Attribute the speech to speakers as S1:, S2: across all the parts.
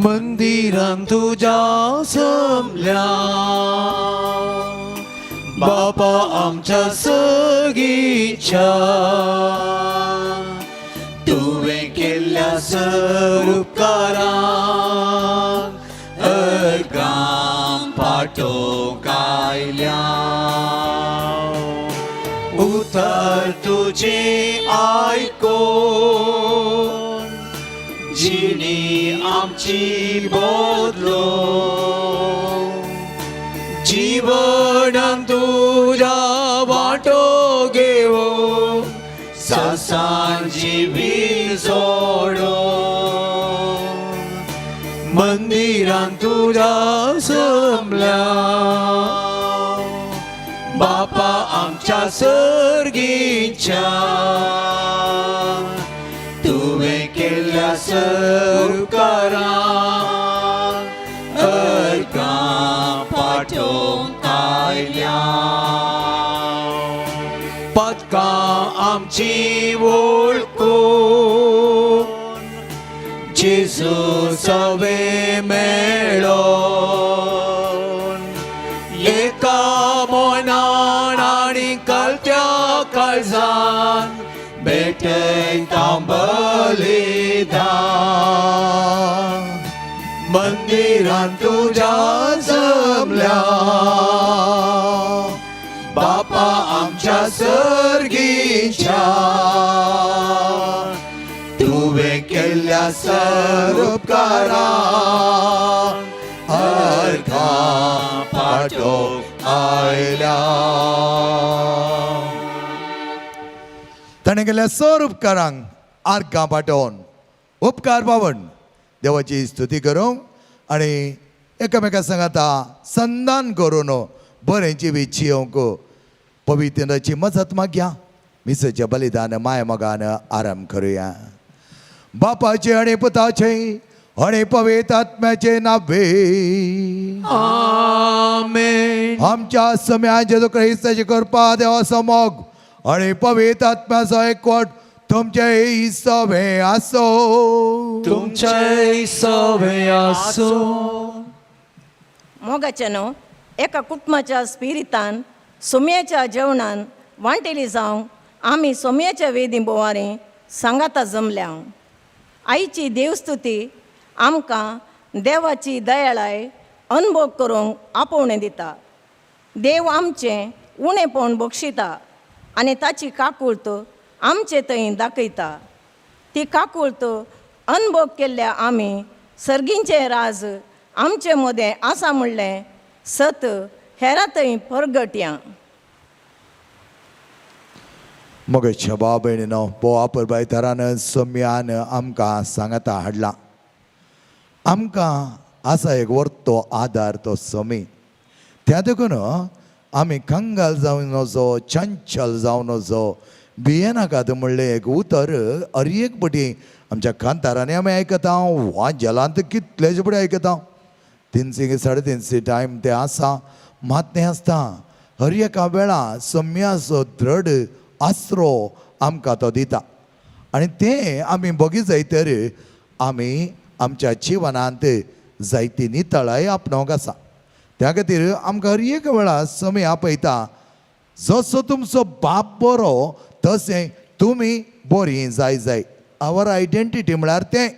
S1: मंदिरांत तुझ्या जमल्या बापा आमच्या सगळीच्या तुवें केल्ल्या सर उपकारांक अर्गां पाठोवंक आयल्या उतर तुझे आयकोन जिणी आमची बदलो जीवनान तुझ्या वाटो घेवो सासान जिवी जोडो मंदिरान तुझ्या जमल्या बापा आमच्या सर्गीच्या तुवें केल्ल्या उपकारांक अर्गां पाठोवंक आयल्या पदकां आमची वळखून जेजू सवे मेळोन एका मोनान आनी कलत्या काळजान भेटयता बलिदान मंदिरान तुझ्या जमल्या बापा आमच्या सर्गीच्या तुवें केल्ल्या सर उपकारांक अर्गां पाठोवंक आयल्या
S2: ताणें केल्ल्या सर उपकारांक आर्गां पाठोवन उपकार पावण देवाची स्तुती करूंक आनी एकामेका सांगाता संदान करून बरेंची विच्छियोंक पवित्राची मजत मागया मिसेच्या बलिदान माय मोगान आराम करुया बापाचे आनी पुताचे आनी पवित्र आत्म्याचे नावे
S1: आमेन
S2: आमच्या सम्या जेजू क्रिस्ताची कृपा देवा समोग आनी पवित्र आत्म्याचो एकवट तुमचे सवे आसो
S1: तुमचे सवे आसो
S3: मोगाचे न्हू एका कुटुंबाच्या स्पिरितान सोम्याच्या जेवणान वांटेली जावंक आमी सोम्याच्या वेदी बोवारी सांगाता जमल्या आईची देवस्तुती आमकां देवाची दयाळाय अनुभव करूंक आपोवणें दिता देव आमचें उणेपण बक्षिता आनी ताची काकुळत आमचे थंय दाखयता ती काकुळत अनुभव केल्ल्या आमी सर्गींचें राज आमचे मदें आसा म्हणलें सत हेरां थंय परगटया
S2: मोगेच्या भाव भयणीनो बोवा परबायतारान सम्यान आमकां सांगाता हाडला आमकां आसा एक वर्तो आदार तो समी त्या देखून आमी कंगाल जावन नजो चंचल जावन नजो भियेनाकात म्हणलें एक उतर एक पटी आमच्या कांतारांनी आमी आयकता वा जलांत कितलेच पटी आयकता 300 350 टायम ते आसा मात तें आसता हर एका वेळा सम्याचो दृढ आसरो आमकां तो दिता आनी तें आमी बगी जायतर आमी आमच्या जिवनांत जायती नितळाय आपणावंक आसा त्या खातीर आमकां हर एक वेळा समय आपयता जसो तुमचो बाप बरो तशें तुमी बरीं जाय आवर आयडेंटिटी म्हळ्यार तें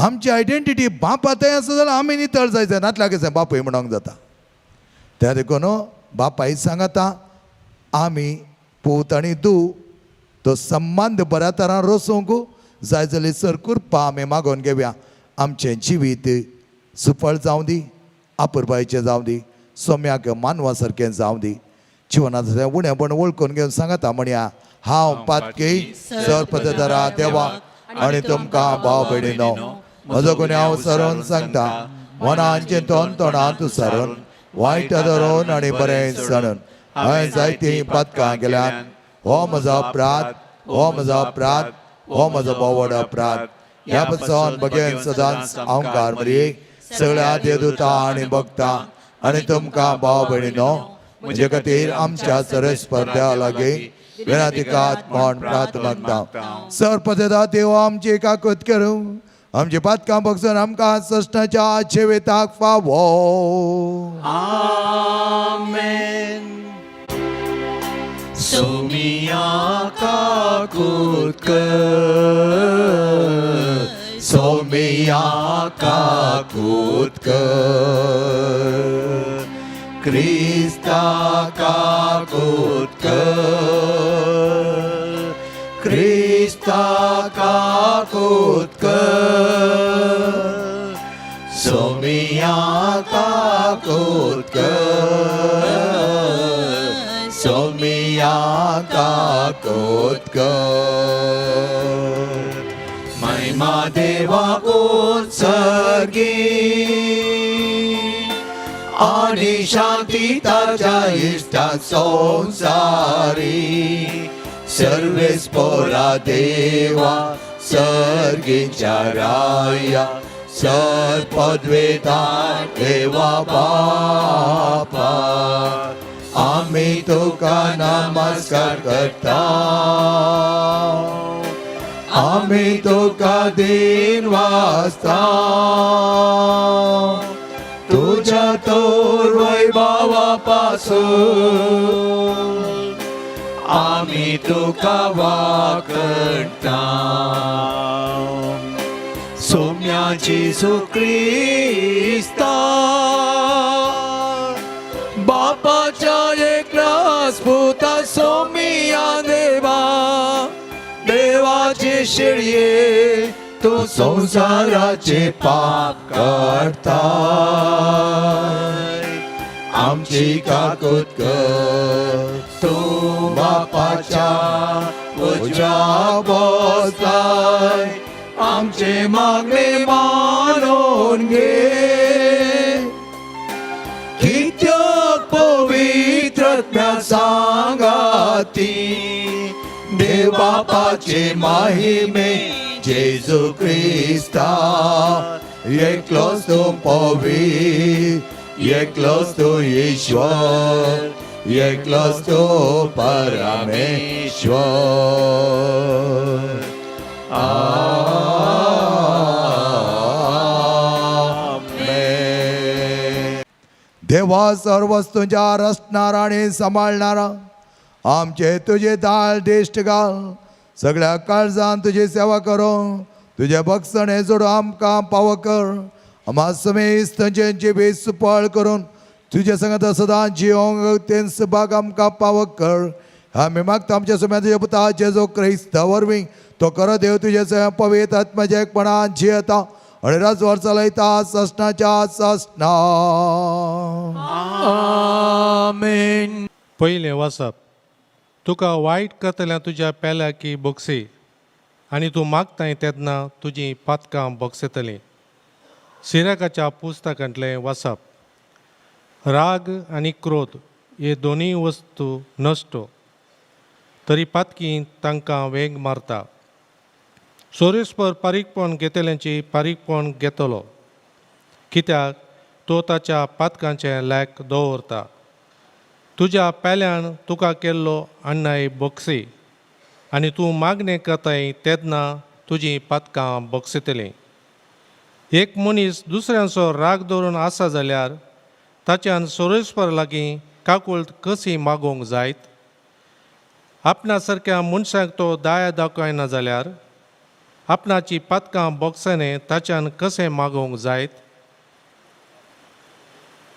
S2: आमची आयडेंटिटी बापातय आसा जाल्यार आमी नितळ जाय नातल्या कशें बापूय म्हणूंक जाता त्या देखून बापाय सांगता आमी पूत आनी तूं तो संबंद बऱ्या तरान रचूंक जाय जाल्यार सरकुरपा आमी मागोवन घेवया आमचें जिवीत सुफळ जावं दी आपुरबायेचें जावं दी सोम्याक मानवा सारकें जावं दी जिवनांतलें उणेपण वळखून घेवन सांगता म्हणया हांव पातकी सरपदरा देवा आनी तुमकां भाव भयणीनो म्हजो कोणी हांव सरोन सांगता मनांचें तोंडांत सरोन वायट धरून आनी बरें सणून हांवें जायतीं पदकां केल्यान हो म्हजो अपराध हो म्हजो अपराध हो म्हजो बोवड अपराध ह्या पासून बगेन सदांच अहंकार मरी सगळ्या देवदूतां आनी भक्तां आनी तुमकां भाव भयणीनो म्हजे खातीर आमच्या सरस्पर्ध्या लागीं विनातिकात म्हण प्रार्थना मागता सरपदेदा देव आमची काकूत करूं आमचे पातकां बगसून आमकां सष्टाच्या जेवेताक फावो.
S1: Amen. Somia kakutkar,
S2: Somia Kakutkar, Krista Kakutkar, Krista Kakutkar, Somia Kakutkar, Somia Kakutkar. महिमा देवा उत्सर्गी आणि शांती ताच्या इष्टा संसारी. सर्वेस पोरा देवा सर्गीच्या राया, सर पदवेदार देवा बापा. आम्ही तुका नमस्कार करता, आम्ही तुका दिन वाजता. तुझ्या तोर वैभवापासून आम्ही तुका वाकणता. सोम्याची सुख्रिस्ता बापाच्या एकलाच पुता सोमिया देवा, देवाचे शेळये तू संसाराचे पाप काढताय. आमची काकुतकर तू बापाच्या उजव्या बसलाय. आमचे मागणे मानून घे, कित्यक पवित्रत्म्या सांगाती. देव बापाचे महिमे जेजू ख्रिस्ता, एकलोच तू पवित्र, एकलोच तू ईश्वर, एकलोच तू परमेश्वर. आमेन. देवा सर्व वस्तूंच्या रचणारा आणि सांभाळणारा, आमचे तुझे दाळ दिश्ट घाल. सगळ्या काळजान तुझी सेवा करो, तुझे भक्षणे जोड आमकां पाव कर. आम्हा समेस्त जेंची बेस सुपळ करून तुझे संगत सदां जिवंक तें सभाग आमकां पाव कर. आमी मागता आमच्या समेत तुझे पुता जेजू ख्रिस्त वरवीं. तो कर देव तुझे सगळ्या पवित्र आत्म्याच्या एकपणान जियेता आणि राजवार चलयता ससनाच्या ससना.
S1: Amen.
S4: पयलें वाचप. तुका वायट करतल्या तुज्या पेल्या की बोगसी, आनी तूं मागताय तेन्ना तुजीं पातकां बोगसेतलीं. सिराकाच्या पुस्तकांतलें वाचप. राग आनी क्रोध हे दोनूय वस्तू नश्ट, तरी पातकी तांकां वेग मारता. सोरेस्पर पारीकपण घेतल्यांची पारीकपण घेतलो, कित्याक तो ताच्या पातकांचे लॅक दवरता. तुज्या पेल्यान तुका केल्लो अन्याय बोगसी, आनी तूं मागणें करताय तेन्ना तुजीं पातकां बोगसेतलीं. एक मनीस दुसऱ्यांचो राग दवरून आसा जाल्यार ताच्यान सोरेस्पर लागीं काकूळट कशी मागोवंक जायत. आपणा सारक्या मनशाक तो दया दाखयना जाल्यार आपणाची पातकां बोगसणे ताच्यान कशें मागोवंक जायत.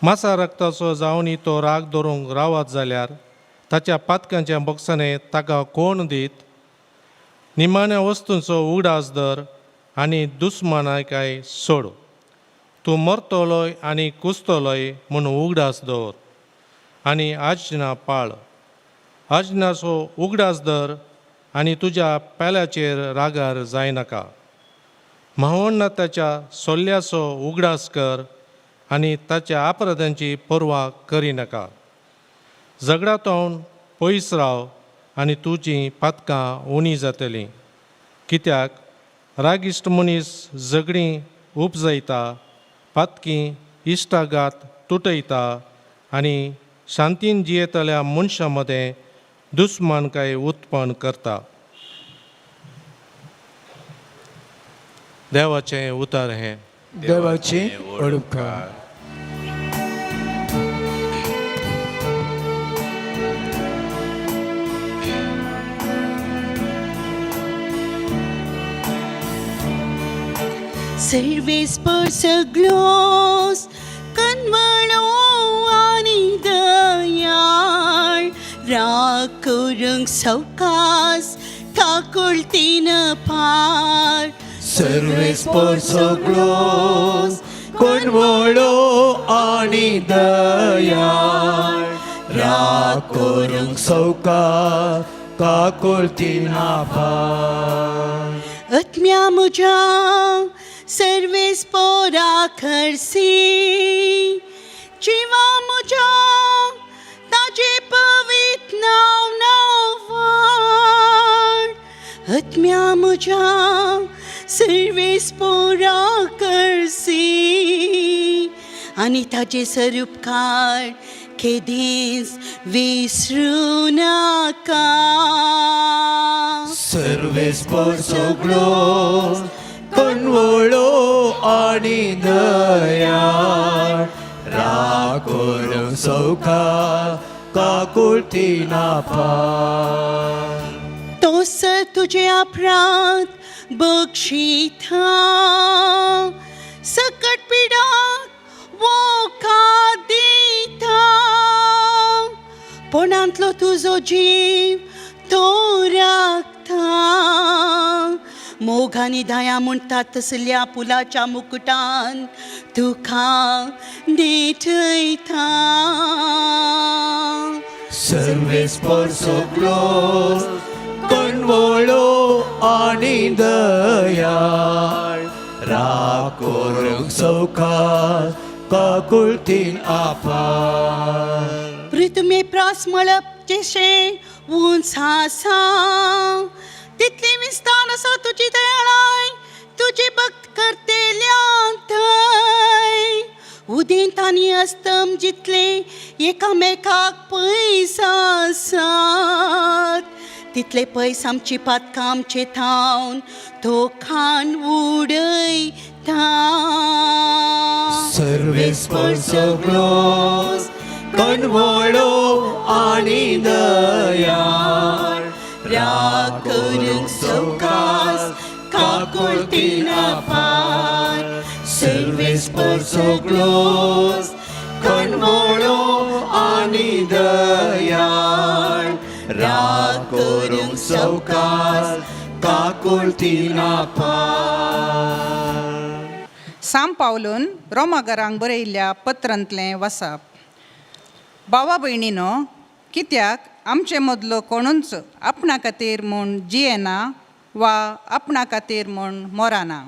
S4: मासा रक्ताचो जावनी तो राग दवरूंक रावत जाल्यार ताच्या पातकांचे बोगसणे ताका कोण दीत. निमाण्या वस्तूंचो उगडास धर आनी दुस्मानायकाय सोड. तूं मरतलोय आनी कुसतलोय म्हूण उगडास दवर आनी आज्ञा पाळ. आज्ञाचो उगडास धर आनी तुज्या पेल्याचेर रागार जायनाका. म्हावण्णाच्या सोल्ल्याचो उगडास कर आनी ताच्या अपराधांची पर्वा करिनाका. झगडातोवन पयस राव आनी तुजीं पातकां उणी जातलीं. कित्याक रागिश्ट मनीस झगडीं उपजयता, पातकी इश्टाघात तुटयता आनी शांतीन जियेतल्या मनशां मदें दुस्मानकाय उत्पन्न करता. देवाचें उतर हें
S1: देवाची ओळखार.
S5: Serves por saglos, kanwalo ani dayar, rakurang saukas, kakulti na par.
S1: Sarves पर सगळोस कोणवळो आणि Dayal राकोरुंक सौकार काकुळती नापार.
S5: Atmya muja, serves por akarsi, jiva muja, taje pavit navar. Atmya muja, serves por akarsi, ani taje sarupkar, kedis visru naka.
S1: Sarves पर सगळोस कोणवळो आणि दयाळ राकोरुंक सौकार काकुळती नापार.
S5: तोस तुझे अपराध बक्षिता, सकट पीडा वो का दिता. पोटांतलो तुझो जीव तो राखता. मोगानी दया म्हणटात तसल्या पुलाच्या मुकुटान तुका देठयता.
S1: सर्वेस पर सगळोस कोणवळो आणि दयाळ राकोरुंक सौकार काकुळतीन आपार.
S5: प्रितमे प्रास मळप जेशे उंच आसा, तितली विस्तार आसा तुजी दयाळाय, तुजी भक्त करतेल्या थंय. उदेंत आनी अस्तम जितले एकामेकाक पयस आसात, तितले पयस आमची पातकां आमचे थावन तोखान उडयता.
S1: सर्वेस पर सगळोस कोणवळो आणि दयाळ राकोरुंक सौकार काकुळतीन आपार. सर्वेस पर सगळोस कोणवळो आणि दयाळ राकोरुंक सौकार काकुळतीन आपार.
S6: सांब पावलून रोमागरांक बरयल्ल्या पत्रांतलें वाचप. भावा भयणीनो, कित्याक आमचे मदलो कोणूच आपणा खातीर म्हूण जियेना वा आपणा खातीर म्हूण मरना.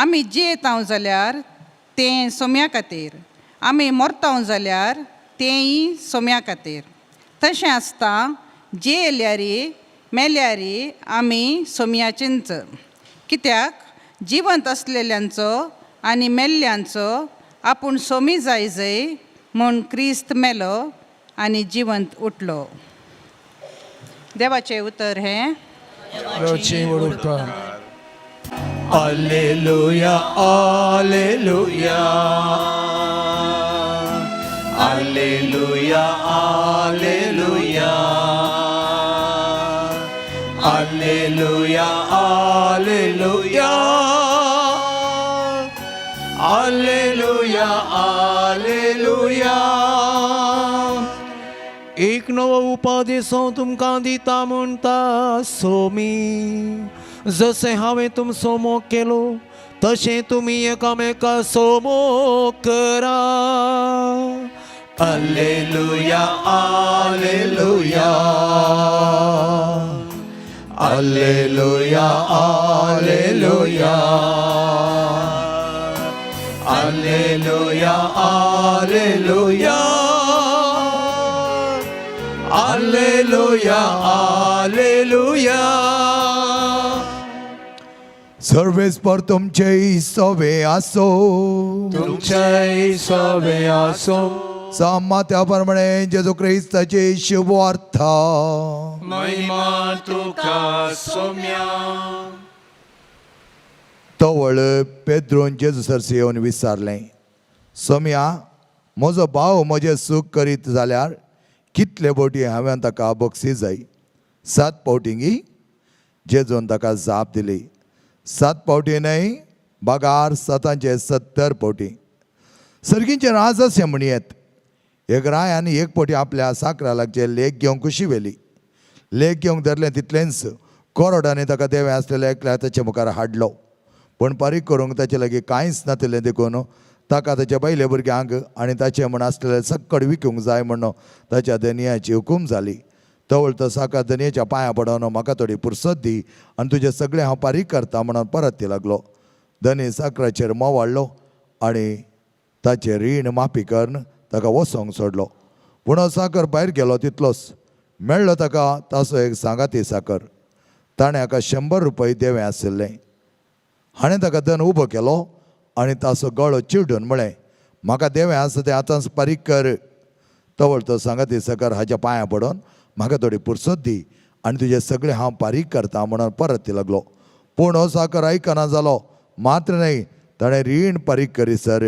S6: आमी जियेताव जाल्यार तें सोम्या खातीर, आमी मरताव जाल्यार तेंय सोम्या खातीर. तशें आसता जियेल्यारी मेल्यारी आमी सोम्याचींच. कित्याक जिवंत असलेल्यांचो आनी मेल्ल्यांचो आपूण सोमी जाय म्हूण क्रिस्त मेलो आनी जिवंत उठलो. देवाचें उतर हें
S1: देवाची ओळखार. Alleluia, alleluia. Alleluia, alleluia. Alleluia, alleluia. Alleluia, alleluia. एक नवो उपादेश हांव तुमकां दिता म्हणटा सोमी. जशें हांवें तुमचो मोग केलो तशें तुमी एकामेका सोमोग करा. Alleluia, alleluia. Alleluia, alleluia. Alleluia, alleluia. Alleluia, alleluia.
S2: Sarves पर तुमचे सवे आसो.
S1: तुमचे सवे आसो.
S2: सामात्या प्रमाणे जेजू क्रिस्ताचे शुभ अर्थ.
S1: महिमा तुका सोम्या.
S2: तवळ पेद्रोन जेजूसरसे येवन विचारलें, सोम्या, म्हजो भाव म्हजें सूख करीत जाल्यार कितले फावटी हांवें ताका बक्षीस जाय? 7 फावटींगी? जेजून ताका जाप दिली, 7 फावटी न्हय, बागार 7चे 70 फावटी. सर्गींचे राज अशें म्हणयेत, एक रायान एक फावटी आपल्या साकरा लागचे लेख घेवंक कशी व्हेली. लेख घेवंक धरलें तितलेंच कोरोडांनी ताका देवे आसलेले एकल्यार ताचे मुखार हाडलो. पण पारीक करूंक ताचे लागीं कांयच नासलें देखून ताका ताच्या पयले भुरग्यांक आनी ताचे म्हण आसलेले सक्कड विकूंक जाय म्हणून ताच्या धनियाची हुकूम जाली. तवळ तो साकार धनियाच्या पांयां पडोन म्हाका थोडी पुरसत दी आनी तुजें सगळें हांव पारीक करता म्हणून परत ती लागलो. धनी साकराचेर मोवाडलो आनी ताचें रीण माफी करून ताका वसोंक सोडलो. पूण हो साकर भायर गेलो तितलोच मेळ्ळो ताका ताचो एक सांगाती साकर. ताणें हाका 100 रुपया देवें आशिल्लें. हाणें ताका धन उबो केलो आनी ताचो गळो चिड्डून म्हळें, म्हाका देवें आसा तें आतांच पारीक कर. तवळ तो सांगाती साकर हाच्या पांयां पडोन म्हाका थोडी पुरसत दी आनी तुजें सगळें हांव पारीक करता म्हणून परत ती लागलो. पूण हो साकर आयकना जालो. मात्र न्हय, ताणें रीण पारीक करीसर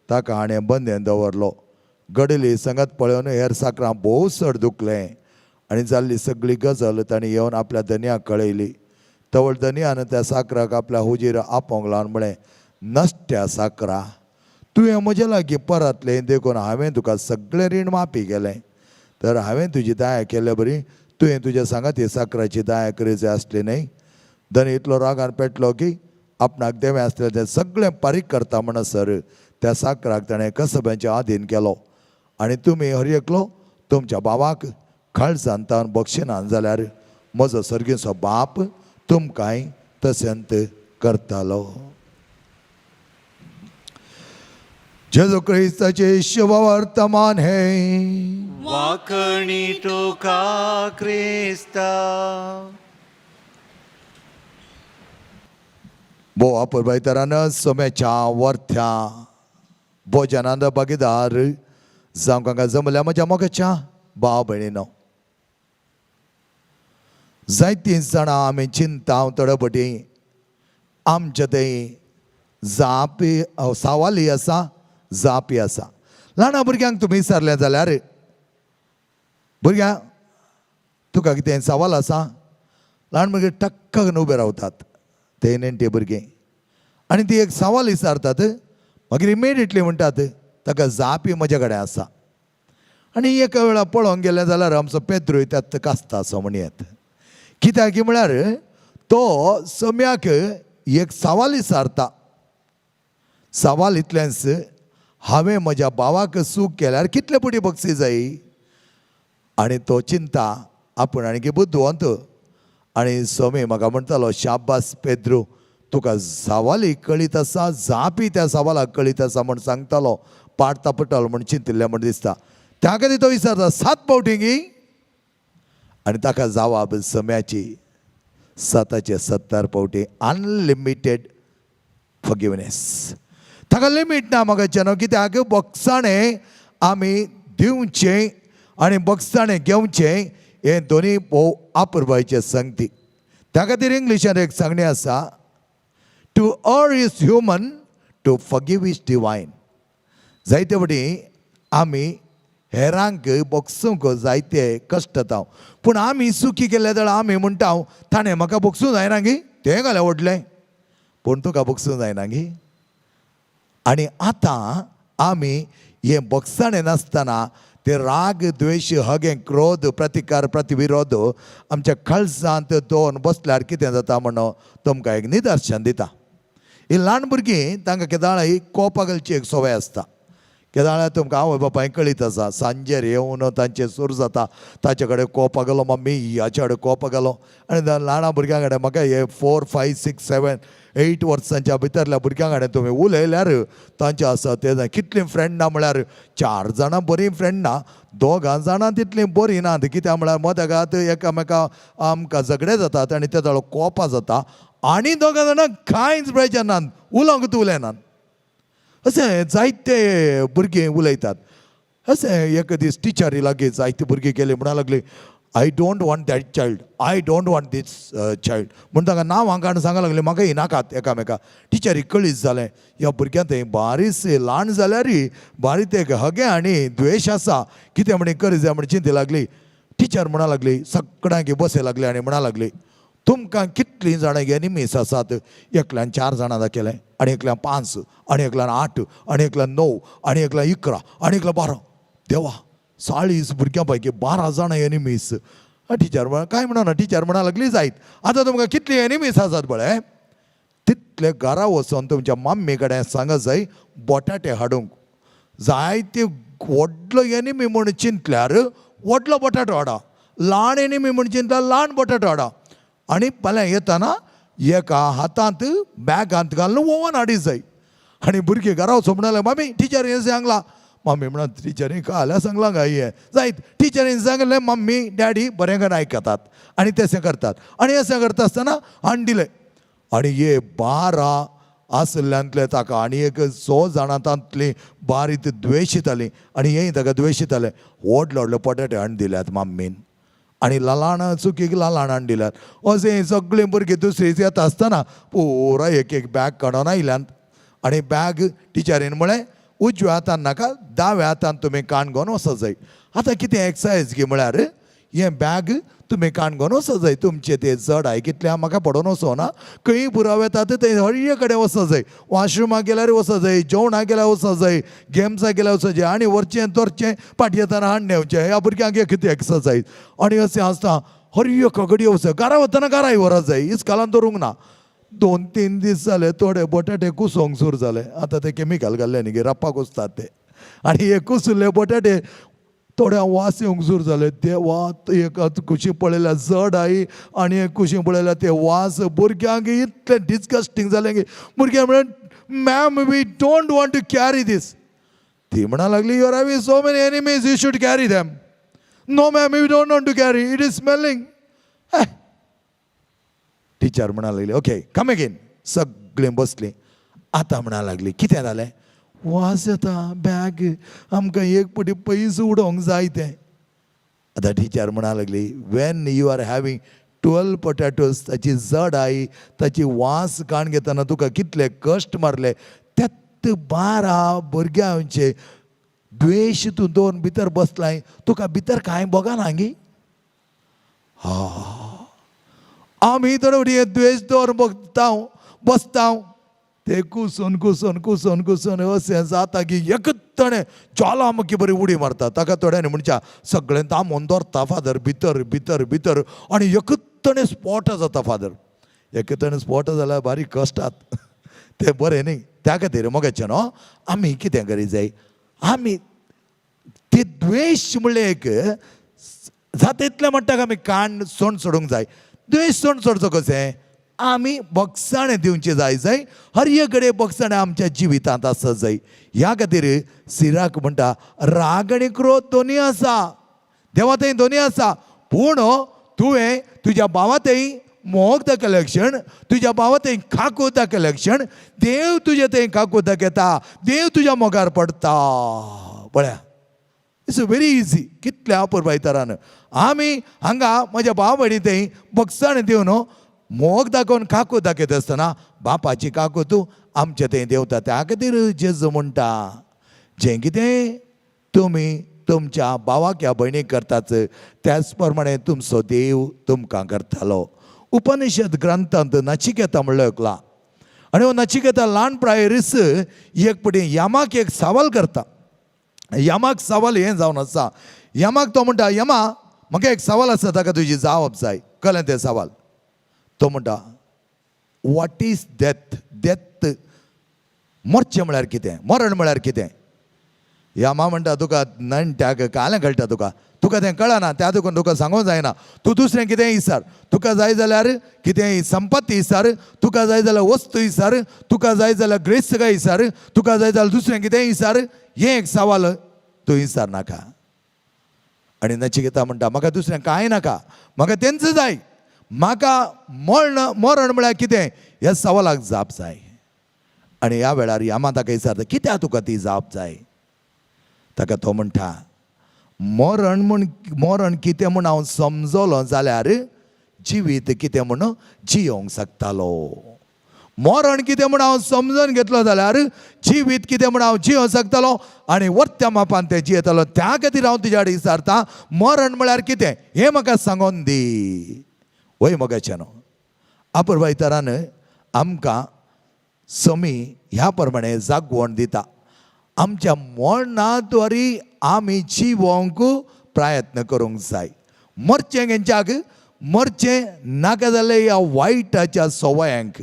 S2: ताका हाणें बंदेन दवरलो. गडली संगत पळोवन हेर साकरां भोव चड दुखलें आनी जाल्ली सगळी गजाल ताणें येवन आपल्या धन्याक कळयली. तवळ धन्यान त्या साकराक आपल्या हुजीर आपोवंक लावन म्हळें, नश्ट्या साकरा, तुवें म्हजे लागीं परतलें देखून हांवें तुका सगळें रीण माफी केलें. तर हांवें तुजी दया केल्या बरी तुवें तुज्या सांगाती साकराची दया करी जाय आसली न्हय. धनी इतलो रागान पेटलो की आपणाक देवें आसलें तें सगळें पारीक करता म्हणसर त्या साकराक ताणें कसब्याच्या आधीन केलो. आनी तुमी हर एकलो तुमच्या भावाक काळजांतान बक्षिनान जाल्यार म्हजो सर्गीचो बाप तुमकांय तशेंच करतालो. जेजू क्रिस्ताचे शुभ वर्तमान हे
S1: वाकणी तुका क्रिस्ता.
S2: भो आपुरबायतरान सोम्याच्या वर्थ्या भोजनांत भागीदार जावंक हांगा जमल्या म्हज्या मोगाच्या भाव भयणीनो, जायतीं जाणां आमी चिंता तडपटी आमचे थंय जापी सावाली आसा, जापी आसा. ल्हान भुरग्यांक तुमी विचारलें जाल्यार भुरग्यां तुका कितें सवाल आसा? ल्हान भुरगे टक्कन उबे रावतात, ते नेणटे भुरगे, आनी ती एक सवाल विचारतात. मागीर इमिडियटली म्हणटात ताका जापी म्हजे कडेन आसा. आनी एका वेळा पळोवंक गेलें जाल्यार आमचो पेद्रूय त्यात कास्ता असो म्हणयात. कित्याक म्हळ्यार तो सम्याक एक सवाल विचारता. सवाल इतलेंच, हांवें म्हज्या भावाक सूख केल्यार कितले फावटी बक्षीस जाय? आनी तो चिंता आपूण आनी बुद्धवंत. आनी सोमी म्हाका म्हणटालो, शाबास पेद्रू, तुका सवाली कळीत आसा, जापी त्या सवालाक कळीत आसा म्हूण सांगतालो. पाडता पडटलो म्हूण चिंतिल्लें म्हूण दिसता. त्या खातीर तो विचारता 7 फावटींगी? आनी ताका जवाब सम्याची 7चे 70 फावटी. Unlimited forgiveness. ताका लिमीट ना मोगाचें न्हू. कित्याक बक्षाणें आमी दिवचें आनी बक्षाणें घेवचें हें दोनी भोव आपुरबायचे संगती. त्या खातीर इंग्लिशान एक सांगणी आसा, to err is human, to forgive is divine. जायते फावटी आमी हेरांक बक्षूंक जायते कश्ट येता, पूण आमी सुखी केले जाल्यार आमी म्हणटा ताणें म्हाका बक्षूंक जायना गी, तें घालें व्हडलें, पूण तुका बक्षूंक जायना गी. आनी आतां आमी हें बक्षाणें नासतना ते राग, द्वेश, हगे, क्रोध, प्रतिकार, प्रतिविरोध आमच्या काळजांत दोन बसल्यार कितें जाता म्हणून तुमकां एक निदर्शन दिता. ही ल्हान भुरगीं तांकां केदाळा ही कोपागलची एक सवय आसता. केदाळ्या तुमकां आवय बापाय कळीत आसा, सांजेर येवन तांचे सूर जाता, ताचे कडेन कोपा गेलो, मम्मी हाचे कडेन कोपा गेलो. आनी ल्हान भुरग्यां कडेन म्हाका हे 4, 5, 6, 7, 8 वर्सांच्या भितरल्या भुरग्यां कडेन तुमी उलयल्यार तांचे आसा ते कितलीं फ्रेंड ना म्हळ्यार 4 जाणां बरीं फ्रेंड ना, 2 जाणां तितलीं बरीं नात. कित्याक म्हळ्यार मदेगांत एकामेका आमकां झगडे जातात आनी ते जालो कोपा जाता, आनी 2 जाणां कांयच प्रेशर नात, उलोवंकच उलयनात. अशें जायते भुरगे उलयतात. अशें एक दीस टिचरी लागीं जायती भुरगीं गेली म्हणूंक लागली, I don't want that child, I don't want this child म्हूण ताका नांव हांगा सांगूंक लागलें म्हाका ही नाकात एकामेका. टिचरी कळीच जालें ह्या भुरग्यांक थंय बारीस ल्हान जाल्यारय बारी ते हगे आनी द्वेश आसा कितें म्हणे करी जाय म्हण चिंते लागली. टिचर म्हणा लागली सगळ्यांक बसे लागले आनी म्हणा लागली तुमकां कितलीं जाणां एनिमीस आसात. एकल्यान 4 जाणां दाखयलें आनी एकल्यान 5 आनी एकल्यान 8 आनी एकल्यान 9 आनी एकल्यान 11 आनी एकल्यान 12. देवा 40 भुरग्यां पैकी 12 जाणां एनिमीस. टिचर म्हण काय म्हणना. टिचर म्हणा लागली जायत आतां तुमकां कितलीं एनिमीस आसात बळे तितले घरा वचून तुमच्या मम्मी कडेन सांगत जाय बटाटे हाडूंक. जायते व्हडलो एनिमी म्हूण चिंतल्यार व्हडलो बटाटो हाडा, ल्हान एनिमी म्हूण चिंतल्यार ल्हान बटाटो हाडा. आनी फाल्यां येताना एका हातांत बॅगांत घालून ओवन हाडी जाय. आनी भुरगीं घरा वचून म्हणलें मम्मी टिचरीन सांगलां. मम्मी म्हणा टिचरीन काल्या सांगलां काय हें जायत. टिचरीन सांगलें मम्मी डॅडी बरें करून आयकतात आनी तशें करतात. आनी अशें करता आसतना हाडून दिलें. आनी हे 12 आसल्यांतले ताका आनी एक 6 जाणांतली बारीक द्वेशीतालीं आनी हेंय ताका द्वेशीतालें. व्हडले व्हडले पोटेटे हाडून दिल्यात मम्मीन आनी ल्हान चुकीक ल्हान हाडून दिल्यात. अशें सगळीं भुरगीं दुसरीच येता आसतना पुरो एक बॅग काडून आयल्यात. आनी बॅग टिचरीन म्हळें उजव्या हातान नाका दाव्या हातान तुमी काण घेवन वचत जाय. आतां कितें एक्सरसायज गी म्हळ्यार हें बॅग तुमी काण घेवन वचत जाय. तुमचें तें जड आय कितलें म्हाका पडोवन वचोना. खंय पुराव येतात थंय हरये कडेन वचत जाय. वॉशरुमाक गेल्यार वचत जाय, जेवणाक गेल्यार वचत जाय, गेम्साक गेल्यार वचत जाय आनी व्हरचें तोरचें फाटी येताना हाडून नेवचें. ह्या भुरग्यांक कितें एक्सरसायज. आनी अशें आसता हरये कगडी वचत घरा वतना घराय व्हरत जाय. इस्कालान दवरूंक ना. 2-3 दीस जाले थोडे बटाटे कुसोंक सुरू जाले. आतां ते केमिकल घाल्ले न्ही रप्पाक कुसतात ते. आनी हे कुसुल्ले बटाटे थोड्या वास येवंक सुरू जाले. देवा एक कुशी पळयल्यार जड आई आनी एक कुशी पळयल्यार ते वास भुरग्यांक इतलें डिस्गस्टींग जालें की भुरग्यां म्हणून ma'am we don't want to carry these. ती म्हणा लागली you are having so many enemies you should carry them. No ma'am we don't want to carry it is smelling. Teacher म्हणा लागली ओके कम अगेन. सगळीं बसलीं. आतां म्हणा लागली कितें जालें वास येता बॅग आमकां एक पटी पयस उडोवंक जाय तें. आतां टिचर म्हणा लागली when you are having 12 potatoes ताची जड आई ताची वास काण घेतना तुका कितले कश्ट मारले. त्यात 12 भुरग्यांचे द्वेश तूं दोन भितर बसलाय तुका भितर कांय बघाना गी. आमी तर द्वेश दवर बसता ते कुसून कुसून कुसून कुसून अशें जाता की एकतणे ज्वालामुखी बरी उडी मारता. ताका थोड्यांनी म्हणच्या सगळें दामोन दवरता फादर भितर भितर भितर आनी एकतणे स्पॉट जाता फादर. एकतणे स्पॉट जाल्यार बारीक कश्टात ते बरें न्ही. त्या खातीर मोगाचें न्हू आमी कितें करी जाय आमी ते द्वेश म्हणलें एक जाता तितल्या मट्टाक आमी काण सोडूंक जाय. द्वेश सोडचो कशें आमी बक्षाणें दिवचें जाय. हर एक कडेन बक्षाणें आमच्या जिवितांत आसत जाय. ह्या खातीर सिराक म्हणटा राग आनी क्रोध दोनी आसा. देवा थंय दोनी आसा. पूण तुवें तुज्या भावा थंय मोग दाखयल्या क्षण तुज्या भावा थंय खाकू दाखयल्या क्षण देव तुजे थंय खाकू दाखयता. देव तुज्या मोगार पडटा. पळया इट्स व्हेरी इजी. कितल्या अपुरबाय तरान आमी हांगा म्हज्या भाव भयणी थंय बक्षाणें दिवन मोग दाखोवन काकू दाखयता आसतना बापाची काकू तूं आमचे थंय देंवता. त्या खातीर जेजू म्हणटा जें कितें तुमी तुमच्या भावाक ह्या भयणीक करतात त्याच प्रमाणे तुमचो देव तुमकां करतालो. उपनिशद ग्रंथांत नचिकेता म्हणलो एकला आनी हो नचिकेता ल्हान प्रायरीस एक पटी यमाक एक सवाल करता. यमाक सवाल हें जावन आसा. यमाक तो म्हणटा यमा म्हाका एक सवाल आसा ताका तुजी जावप जाय. कळ्ळें तें सवाल. तो म्हणटा वॉट इज डेथ. डेथ मरचें म्हळ्यार कितें मरण म्हळ्यार कितें. यमा म्हणटा तुका नणट्याक कालें कळटा तुका तें कळना त्या देखून तुका सांगूंक जायना. तूं दुसरें कितेंय विचार. तुका जाय जाल्यार कितेंय संपत्ती विचार. तुका जाय जाल्यार वस्तू विचार. तुका जाय जाल्यार ग्रेस्तकाय विचार. तुका जाय जाल्यार दुसरें कितेंय विचार. हें एक सवाल तूं विचार नाका. आनी नचिकेता म्हणटा म्हाका दुसरें कांय नाका म्हाका तेंच जाय. म्हाका मरण म्हळ्यार कितें ह्या सवालाक जाप जाय. आनी ह्या वेळार यमा ताका विचारता कित्याक तुका ती जाप जाय. ताका तो म्हणटा मरण कितें म्हूण हांव समजलो जाल्यार जिवीत कितें म्हूण जियोंक शकतालो. मरण कितें म्हूण हांव समजून घेतलो जाल्यार जिवीत कितें म्हूण हांव जियोंक शकतालो आनी वर्त्या मापान तें जियेतालो. त्या खातीर हांव तुज्या कडेन विचारता, मरण म्हळ्यार कितें हें म्हाका सांगून दी. वय मोगाचेनो, अपुर्बायतरान आमकां समी ह्या प्रमाणे जागवण दिता. आमच्या मरणांत वरी आमी जिवोंक प्रयत्न करूंक जाय. मरचें गेंच्याक मरचें नाका जाल्यार ह्या वायटाच्या सवयांक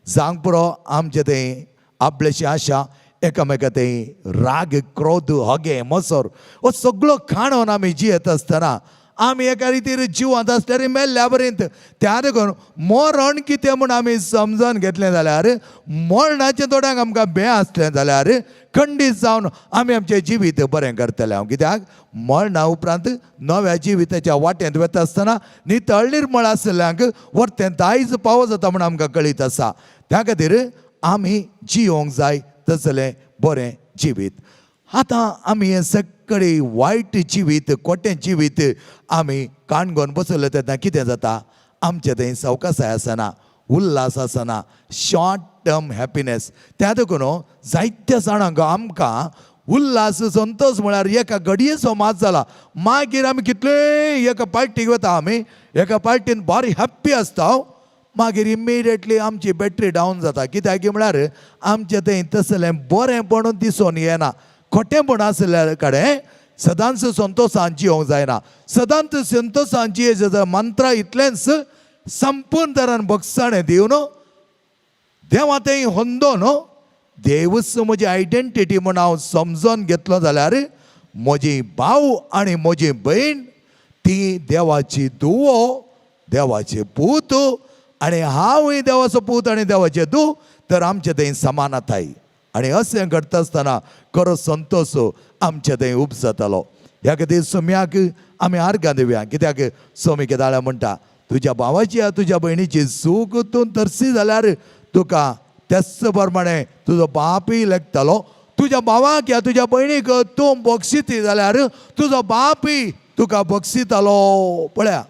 S2: जावंक पुरो आमचें तें आपलेशें आशा, एकामेका तें राग, क्रोध, हगे, मसोर हो सगळो खाणोन आमी जियेत आसतना आमी एका रितीर जिवांत आसल्यार मेल्ल्या पर्यंत त्या देखून मरण कितें म्हूण आमी समजून घेतलें जाल्यार, मरणाचें तोंडाक आमकां भें आसलें जाल्यार खंडीत जावन आमी आमचें जिवीत बरें करतले. हांव कित्याक मरणा उपरांत नव्या जिविताच्या वाटेंत वता आसतना नितळ निर्मळ आसल्यांक वर्तें दायज पावो जाता म्हूण आमकां कळीत आसा. त्या खातीर आमी जियोंक जाय तसलें बरें जिवीत. आतां आमी हें सगळें वायट जिवीत, खोटें जिवीत आमी काणगोन बसयलें तेन्ना कितें जाता, आमचें थंय सवकासाय आसना, उल्हास आसना, शॉर्ट टर्म हॅपिनेस. त्या देखून जायत्या जाणांक आमकां उल्हास, संतोश म्हळ्यार एका घडयेचो मात जाला, मागीर आमी कितलेंय एका पार्टीक वता, आमी एका पार्टीन बरें हॅप्पी आसता, मागीर इमिडिएटली आमची बॅटरी डावन जाता. कित्याक म्हळ्यार आमचें तें तसलें बरेंपण दिसून येना. खोटेंपण आसल्या कडेन सदांच संतोशान जियोंक जायना. सदांच संतोशान जियेचें मंत्र इतलेंच संपूर्ण तरान बक्षाणें दिवन देवा तें होंदोन देवच म्हजी आयडेंटिटी म्हूण हांव समजून घेतलो जाल्यार म्हजी भाव आनी म्हजी भयण ती देवाची धुवो, देवाचे पूत आनी हांवूय देवाचो पूत आनी देवाचे धूव, तर आमचें थंय समानताय. आनी अशें घडटा आसतना खरो संतोश आमचें थंय उपजतलो. ह्या खातीर सोम्याक आमी आर्गां दिवया. कित्याक सोमी केदाळ्या म्हणटा, तुज्या भावाची तुज्या भयणीची सूख तूं तरसी जाल्यार तुका त्याच प्रमाणे तुजो बापूय लेखतलो. तुज्या भावाक या तुज्या भयणीक तूं बक्षिती जाल्यार तुजो बापूय तुका बक्षितलो. पळया,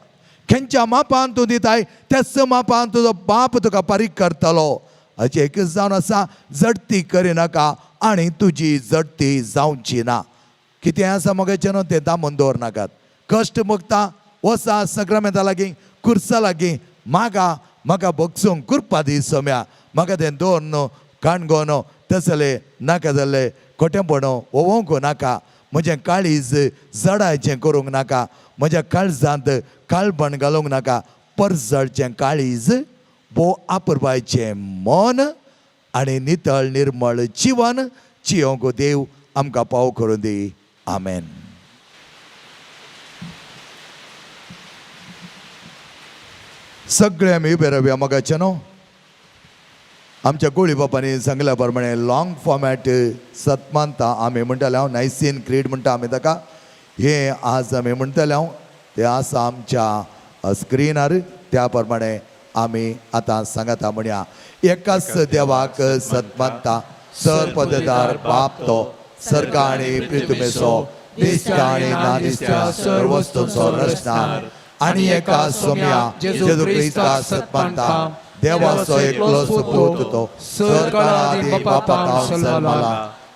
S2: खंयच्या मापान तूं दिताय त्याच मापान तुजो बाप तुका फारीक करतलो. हाची एकच जावन आसा, जडती करिनाका आनी तुजी जडती जावची ना. कितें आसा मोगाचें न्हू तें दामून दवरनाकात. कश्ट मुक्ता वसा संक्रमेता लागीं, कुर्सा लागीं मागा, म्हाका बक्षूंक कृपा दी सोम्या. म्हाका तें दवर न्हू काणगो न्हू तसलें नाका जाल्लें खोटेंपण ओवोंक नाका. म्हजें काळीज जडाचें करूंक नाका. म्हज्या काळजांत काळपण घालूंक नाका. परजडचें काळीज, भोव आपुरबायचें मन आनी नितळ निर्मळ जिवन जियोंक देव आमकां पाव करून दी. आमेन. सगळे आमी उबे रावया मोगाचें न्हू. आमच्या कोळी बापांनी सांगल्या प्रमाणे लॉंग फॉर्मॅट सतमांता आमी म्हणटाले, हांव नायसीन क्रीड म्हणटा आमी ताका, हें आज आमी म्हणटले हांव तें आसा आमच्या स्क्रिनार. त्या प्रमाणे आमी आतां सांगाता म्हणया. एकाच देवाक सतमांता, सरपददार बाप तो, सर्ग आनी पृथ्वीचो दिसत्या आनी नादिसत्या सर्व वस्तूंचो रचणार, आनी एका सोम्या जेजू क्रिस्ता सतमांता, देवाचो एकलो सुपूत तो, सर्गादी बापातावन जल्मला,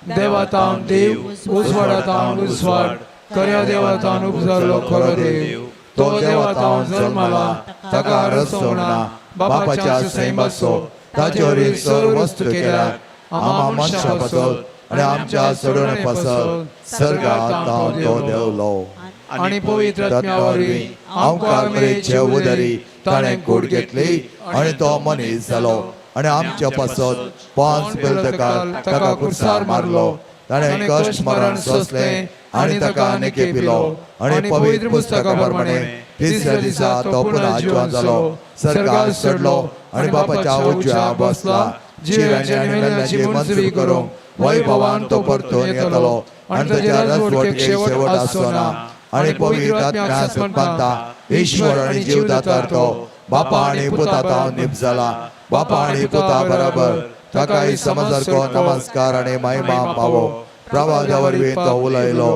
S1: देवातावन देव, उजवाडातावन उजवाड, खऱ्या देवातावन उपजल्लो खरो देव. तो देवातावन जल्मला, ताका रचोवना, बापाच्या सैमाचो, ताचे वरवीं सर्व वस्तू केल्यात. आमा मनशां पासत आनी आमच्या सोडून पासत सर्गांत तो देवलो. आनी पवित्र आत्म्या वरवीं अवकार मेरेचे उदरी ताणें कूड घेतली आनी तो मनीस जालो. आनी आमच्या पासत 5 पिलतकाल ताका कुर्सार मारलो. ताणें कश्ट मरण सोंसलें आनी ताका नेके पिलो. आनी पवित्र पुस्तका प्रमाणे तिसऱ्या दिसा तो पुन्हा जिवंत जालो, सर्गांत चडलो आनी बापाच्या उजव्या बसला. जिव्यांची आनी मेल्यांची मनसुबी करूंक वैभवान तो परतून येतलो. आनी ताच्या राजवटीक शेवट आसचो. आनी पवित्र आत्म्या सतमांता, ईश्वर आनी जीवदातार तो, बापा आनी पुता तावन निपजला. बापा आनी पुता बराबर ताकाय समजरको नमस्कार आनी महिमा पावो.
S2: प्रवादावरवीं तो उलयलो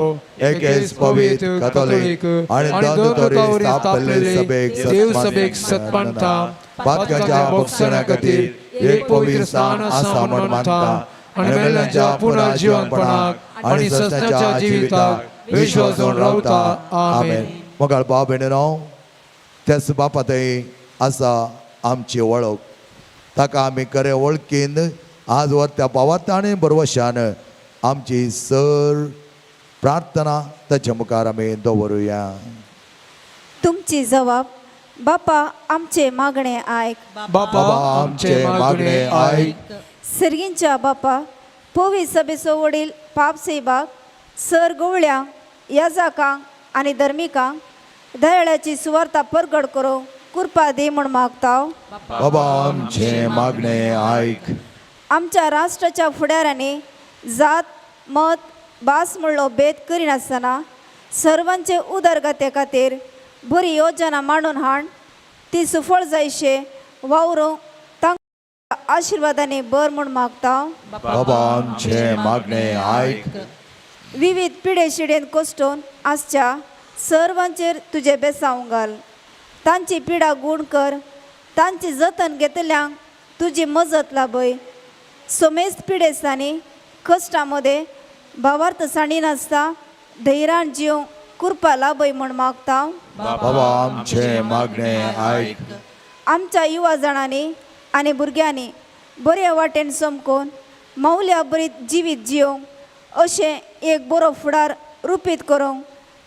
S2: एकेच पवित्र कॅथोलिक आणि दोतोरी स्थापलेले सभेक सत्पंथा पातकाच्या भक्षणा खातीर एक पवित्र स्थान आसा म्हण मानता आणि मेल्यांच्या पुन्हा जिवंतपणाक आणि सस्त्याच्या जिविताक विश्वास दवरून रावता आमेन. मोगाळ भाव भयणीनो, त्याच बापा थंय आसा आमची वळख. ताका आमी खरें वळखीन आज वर त्या भावार्थ आनी बरवशान आमची सर प्रार्थना ताच्या मुखार आमी दवरुया.
S7: तुमची जबाब. बापा आमचे मागणे आयक.
S1: बापा आमचे मागणे आयक.
S7: सर्गींच्या बापा, पोवी सभेचो वडील पाप सेबाक, सर गवळ्या याजाकांक आनी धर्मिकांक दयाळ्याची सुवार्ता परगड करो कृपा दी म्हण मागता.
S2: बाबा आमचे मागणे आयक.
S7: आमच्या राष्ट्राच्या फुडाऱ्यांनी जात मत भास म्हणलो भेद करिनासतना सर्वांचे उदरगते खातीर बरी योजना मांडून हाड ती सुफळ जायशे वावरूंक तांकां आशिर्वादांनी बर म्हूण मागता.
S2: बाबा आमचे मागणे आयक.
S7: विविध पिढे शिडेन कोसटून आसच्या सर्वांचेर तुजे बेसांव घाल. तांची पिडा गूण कर. तांची जतन घेतल्यांक तुजी मजत लाभय. सोमेस्त पिडेसांनी कश्टामध्ये भावार्थ साणी नासता धैर्यान जीव कृपा लाभय म्हण मागता.
S2: बाबा आमचे मागणे आयक.
S7: आमच्या युवा जाणांनी आनी भुरग्यांनी बऱ्या वाटेन समकून मौल्या बरीत जिवीत जियोंक अशें एक बरो फुडार रुपीत करूंक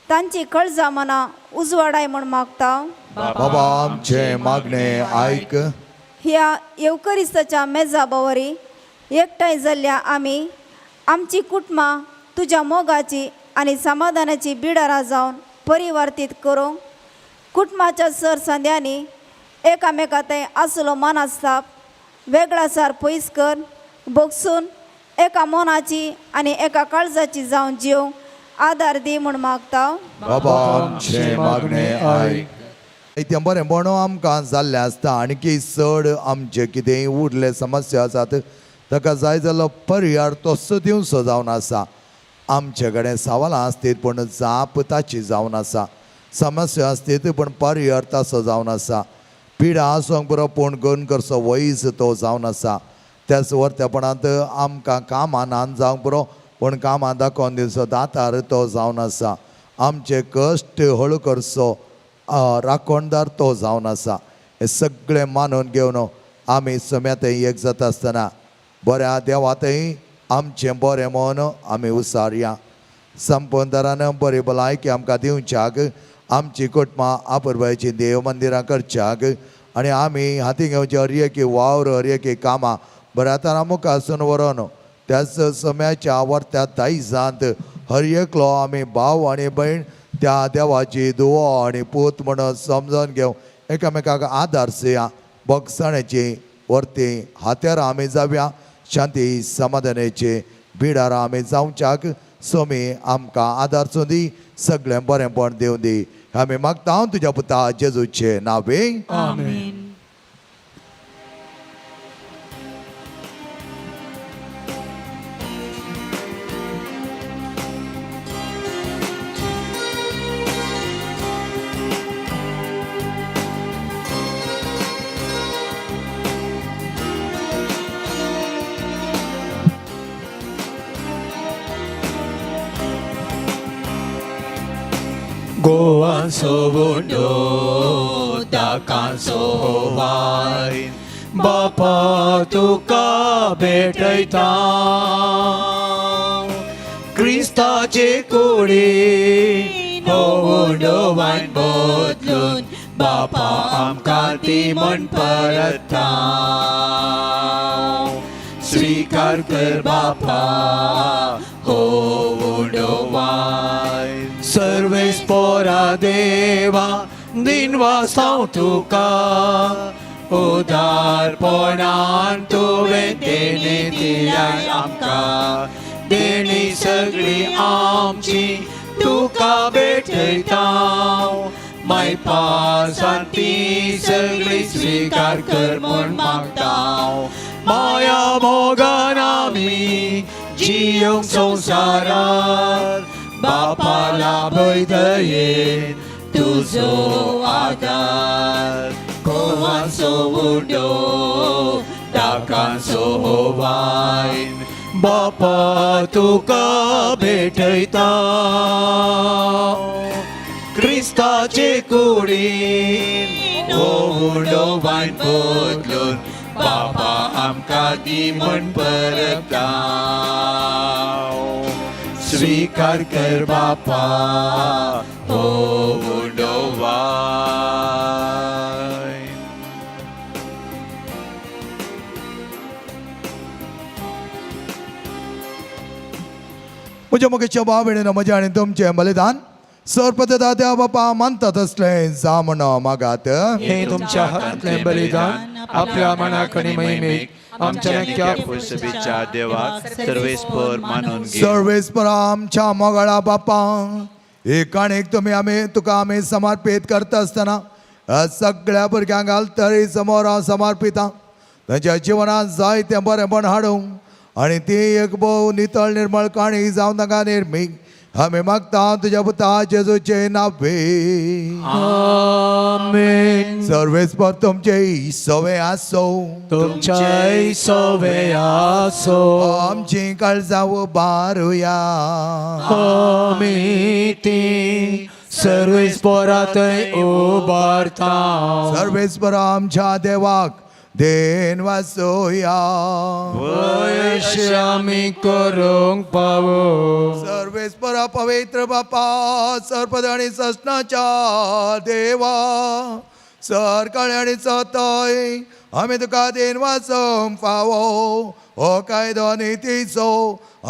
S7: तांची कळजा मनां उजवाडाय म्हण मागता.
S2: बाबा आमचे मागणे आयक.
S7: ह्या येवकरिस्ताच्या मेजा बवरी एकठांय जाल्ल्या आमी आमची कुटुंबां तुज्या मोगाची आनी समाधानाची बिडारां जावन परिवर्तीत करूंक कुटुंबाच्या सर सांद्यांनी एकामेका थंय आसलो मानास्ताप वेगळासार पयस कर भोगसून एका मोनाची आनी एका काळजाची जावन जिवंक आदार दी म्हण मागता.
S2: बाबा आमचे मागणे आयक. इतलें बरेंपण आमकां जाल्लें आसता. आणकी चड आमचे कितेंय उरले समस्या आसात ताका जाय जालो पर्याय तसो दिवचो जावन आसा. आमचे कडेन सवालां आसतात पूण जाप ताची जावन आसा. समस्या आसतात पूण पर्याय तसो जावन आसा. पिडा आसूंक पुरो पूण गण करचो वयस तो जावन आसा. त्याच वर्तेपणांत आमकां कामां नान जावंक पुरो पूण कामां दाखोवन दिवचो दातार तो जावन आसा. आमचे कश्ट हळू करचो राखणदार तो जावन आसा. हे सगळें मानून घेवन आमी समेतय एक जाता आसतना बऱ्या देवातय आमचें बरें मन आमी उसारया. संपदारान बरी भलायकी आमकां दिवच्याक आमची कुटुंबां आपुरबायेची देव मंदिरां करच्याक आनी आमी हाती घेवचे हर एकी वावर हर एकी कामां बऱ्या तरा मुखासून व्हरोन त्याच समयाच्या वर्त्या दायजांत हर एकलो आमी भाव आनी भयण त्या देवाची दुवो आनी पूत म्हणून समजून घेवं एकामेकाक आदार सेया. भोगसण्याची वर्ती हात्यार आमी जावया. शांती समाधानाचे बिडार आमी जावच्याक सोमी आमकां आदारचो दी. सगळें बरेंपण दिवन दी. आमी मागता तुज्या पुता जेजूचे नांवे.
S1: आमेन. गोवांचो वोंडो दाकांचो वायन बापा तुका भेटयता. क्रिस्ताचे कुडीन हो वोंडो वायन बदलून बापा आमकां ती म्हण परता. स्वीकार कर बापा हो वोंडो वायन. सर्वेस्पोरा देवा दिनवा साव तुका उदारपणान तुवें देणी दिल्याय आमकां. देणी सगळी आमची तुका भेटयता. माय पासान ती सगळी स्वीकार कर म्हण मागता. माया मोगान आमी जियोंक संवसारात बापाला भयदयेन तुजो आदार कोवाचो उडो दाकांचो वायन बापा तुका भेटयता क्रिस्ताचे कुडीन हो उडो वायन बदलून बापा आमकां दी म्हण परता स्वीकार कर बापा हो उडो वायन
S2: म्हज्या मोगेच्या भाव भयणीनो म्हजें आनी तुमचें बलिदान सर्वप्रथम त्या बापा मानतात असलें जामण मागात
S1: हे तुमच्या हातांतलें बलिदान आपल्या मनाकणी महिमेक आमच्या नक्क्या
S8: फुसबीच्या देवाक सर्वेस्पर मानून घे.
S2: सर्वेस्पर आमच्या मोगाळा बापा एक आनीक तुका आमी समर्पीत करता आसतना सगळ्या भुरग्यांक घालतरी समोर हांव समर्पिता तांच्या जिवनांत जायतें बरेंपण हाडूंक आनी ती एक भोव नितळ निर्मळ काणी जावं ताका निर्मीक आमी मागता तुज्या पुता जेजूचे नांवे
S1: आमेन
S2: सर्वेस्पर तुमचे सवे आसो
S1: तुमच्या सवे आसो
S2: आमची काळजां उबारुया
S1: आमी ती सर्वेस्परांतय उबारता
S2: सर्वेस्पर आमच्या देवाक देन वासोया
S1: वयशे आमी करूंक पावो
S2: सर्वेस्पर पवित्र बापा सर्पद आणि ससनाच्या देवा सरकाळी आणि सतय आमी तुका देन वाचोवंक फावो हो कायदो नितीचो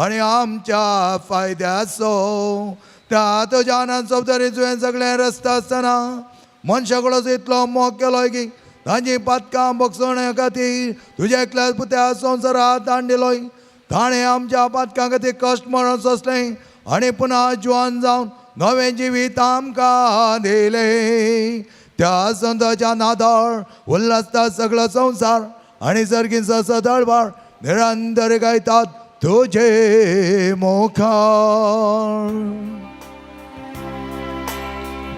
S2: आणि आमच्या फायद्याचो त्या तुज्या सोबतरी तुवें सगळें रस्त आसतना मनशाकडोच इतलो मोग केलोय की तांची पातकां बगसोण्या खातीर तुज्या एकल्याच पुत्या संवसारांत धाडलोय ताणें आमच्या पातकां खातीर कश्ट मरण सोंसलें आनी पुन्हा जिवन जावन नवें जिवीत आमकां दिलें त्या संताच्या नादार उल्हासता सगळो संवसार आनी सर्गीन सदळबार निरंतर गायतात तुजे मुखार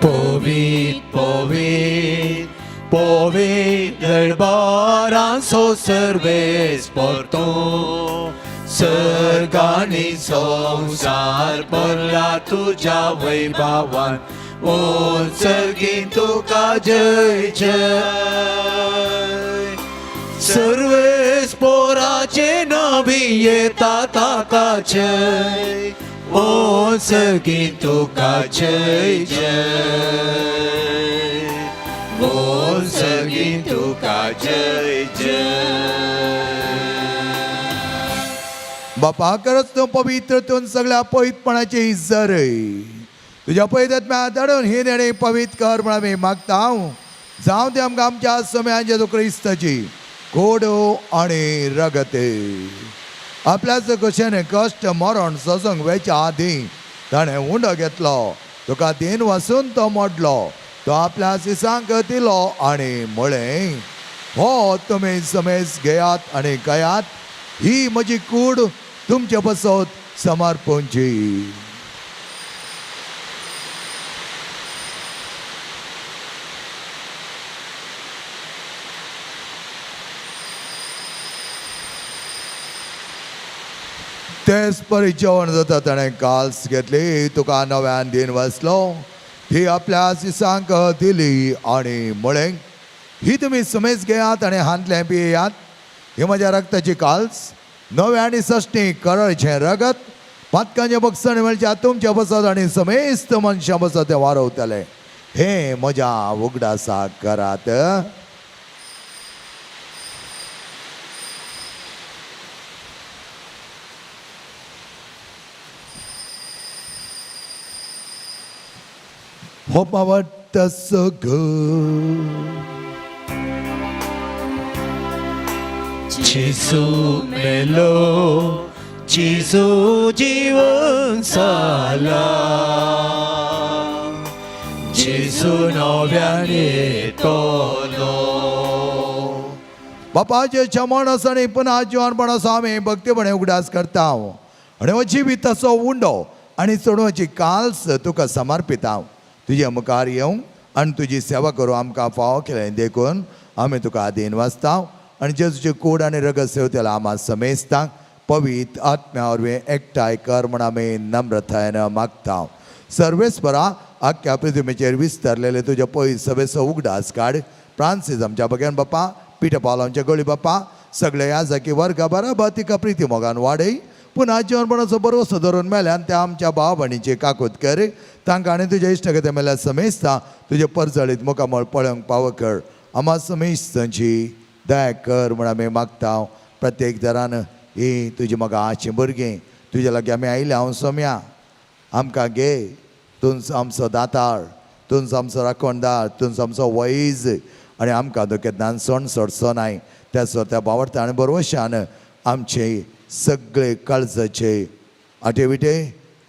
S1: पोवीत पोवीत पोवीत दरबारांचो सर्वेस्पर तूं सर्गांनी संवसार भरला तुज्या वैभवान ओ सर्गीन तुका जय जय सर्वेस्पराचे नावी येता ताका जय ओ सर्गीन तुका जय जय ओ सर्गीन तुका जय जय
S2: बापा करच तूं पवित्रतून सगळ्या पवित्रपणाची इज्जरय तुज्या पवित्रात्म्या धाडून ही नेणी पवित्र कर म्हण आमी मागता हांव जावं ते आमकां आमच्या सम्या जेजू क्रिस्ताची कोडो आनी रगते आपल्याच कशें कश्ट मरण सजोंक वेच्या आदीं ताणें उंडो घेतलो तुका देन वासून तो मोडलो तो आपल्या सिसांक दिलो आनी म्हळें हो तुमी समेज घेयात आनी गयात ही म्हजी कूड तुमचे बसत समर्पणची तेच परी जेवण जाता ताणें काल्स घेतली तुका नव्यान दिन वसलो ती आपल्या सिसांक दिली आनी म्हळें ही तुमी समेज घेयात आनी हांतलें पियेयात ही म्हज्या रक्ताची काल्स नवें आनी सश्टी करळचें रगत पातकांचे बगसण वेळच्या तुमच्या बसत आनी समेस्त मनशां बसत तें वारवतलें हे म्हज्या उगडासाक करात Hope my what does so good.
S1: जेसू मेलो जेसू जीवन जाला जेसू नव्यान येतलो
S2: बापाचे क्षमण आसा आनी पुन्हा जिवनपण आसा आमी भक्तीपणे उगडास करता आणि हो जिवीत तसो उंडो आनी चडोवची काल्स तुका समर्पित हांव तुजे मुखार येवंक आनी तुजी सेवा करूं आमकां फावो केलें देखून आमी तुका आदीन वाचता आनी जेजूचे कूड आनी रगत सेवतेला आमा समेस्ता पवित्र आत्म्या वरवीं एकठांय कर म्हण आमी नम्रतायेन मागता सर्वेस्परा आख्या पृथ्वीचेर विस्तारलेले तुज्या पयस सभेचो उगडास काड फ्रांसीस आमच्या बगेन बापा पिटर पॉल आमच्या गळी बापा सगळे याजकी वर्गा बराबर तिका प्रिती मोगान वाडय पुन्हा जेवणपणाचो बरोसो धरून मेल्यान त्या आमच्या भाव भयणीची काकूत कर तांकां आनी तुज्या इश्टगते मेल्यार समेस्ता तुजे परजळीत मुखामळ पळोवंक पाव कर आमा समेस्तांची दया कर म्हण आमी मागता प्रत्येक दरान ही तुजी मोगा आची भुरगीं तुजे लागीं आमी आयल्या हांव सोम्या आमकां घे तुंच आमचो दातार तुंच आमचो राखणदार तुंच आमचो वैज आनी आमकां केन्ना सण सोडचो नाय त्याचो त्या भावार्थ आनी बरोवशान आमचे सगळे काळजाचे आटेविटे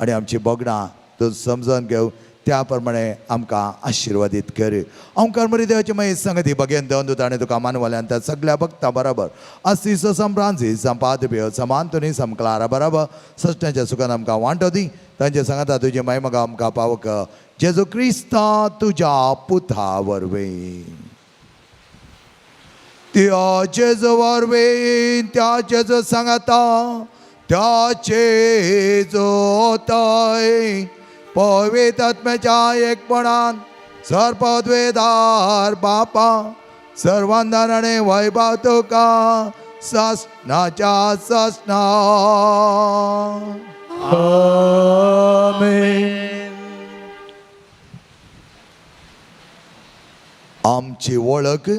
S2: आनी आमची बोगणां तूं समजून घेव त्या प्रमाणे आमकां आशिर्वादीत कर ओंकार मरी देवाची मागीर संगती बगेन देवन दिता आनी तुका मानवाल्यान त्या सगळ्या भक्तां बरोबर आसीस सम फ्रांसीस सम पादपियो सम आंतोनी सम क्लारा बरोबर सश्ट्याच्या सुखान आमकां वांटो दी तांचे सांगता तुजी माय म्हाका आमकां पावक जेजू क्रिस्ता तुज्या पुता वरवीं त्या जेजू वरवीं त्या जेजू सांगता त्या जेजू तय पवित्र आत्म्याच्या एकपणान सर्पद्वेदार बापा सर्वांदान आनी वैभव तुका ससनाच्या ससना आमची वळख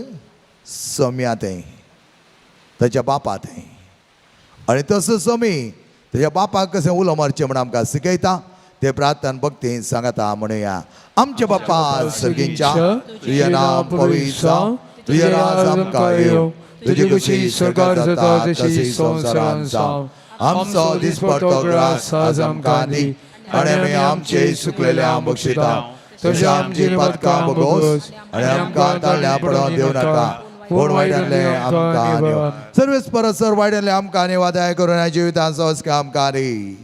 S2: सोम्यातय ताच्या बापातय आनी तसो सोमी ताच्या बापाक कशें उलो मारचें म्हण आमकां शिकयता ते प्रार्थना भक्ती सांगता म्हणुया आमचे बाप्पा सर्गींच्या तुझें नांव पवित्र जावं तुझें राज आमकां येवं तुजी खुशी स्वर्गार जाता तशी संवसारांत जावं आमचो दिसपडटो ग्रास आज आमकां दी आनी आमी आमचे सुकलेल्या बक्षिता तशें आमची पदकां बगोस आनी आमकां ताळ्या पडोवन दिवं नाका कोण वायटले आमकां नेव सर्वेस परसर वायटले आमकां नेवा दया करून जिवितांत संस्कार आमकां दी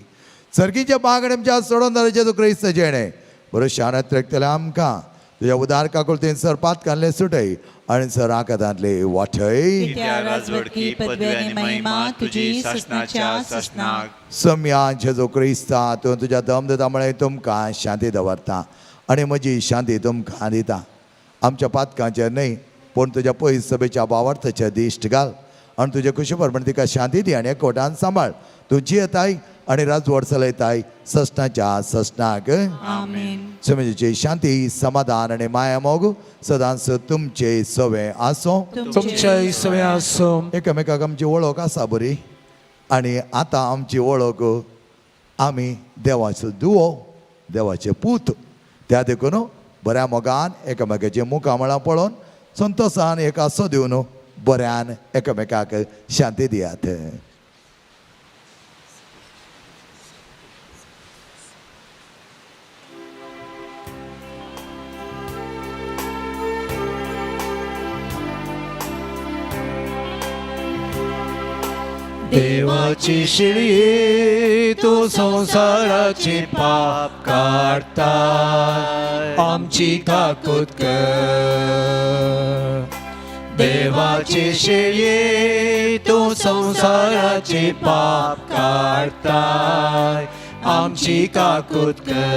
S2: सर्गीच्या बागड्यांच्या सोडून जेजू क्रिस्त जेणे बरो शानात त्रेकतले आमकां तुज्या उदार काकुळतेन सर पात काडले सुटय आनी सर आकांतांतले वाठय
S8: राजवडकी पदवी आनी महिमा तुजी ससनाच्या ससनाक
S2: सम्या जेजू क्रिस्ता तूं तुज्या दम दिता म्हळ्यार तुमकां शांती दवरता आनी म्हजी शांती तुमकां दिता आमच्या पातकांचेर न्हय पूण तुज्या पयस सभेच्या भावार्थाचेर दिश्ट घाल आनी तुजे खुशी प्रमाणे तिका शांती दी आनी एकवटान सांबाळ तूं जियेताय आनी राजवड चलयताय ससनाच्या ससनाक समेजीची शांती समाधान आनी माया मोग सदांच तुमचे सवे आसो
S1: तुमचे सवे आसो
S2: एकामेकाक आमची वळख आसा बरी आनी आतां आमची वळख आमी देवाचो दुवो देवाचे पूत त्या देखून बऱ्या मोगान एकामेकाचे मुखामळां पळोवन संतोशान एक आसो दिवन बऱ्यान एकामेकाक शांती दियात
S1: देवाची शिळी तू संसाराचे पाप काढता आमची काकूत कर देवाची शिळी तू संसाराचे पाप काढता आमची काकूत कर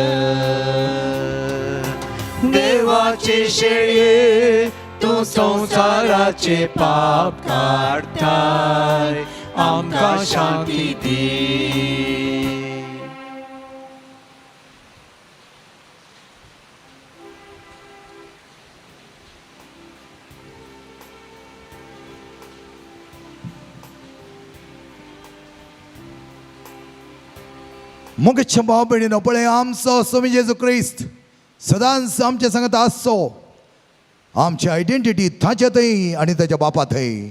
S1: देवाची शिळी तू संसाराचे पाप काढता आमकां शांती दी
S2: मोगच्या भाव भयणीनो पळय आमचो स्वामी जेजू क्रिस्त सदांच आमचे सांगत आसचो आमची आयडेंटिटी ताच्यातय आनी ताच्या बापाथंय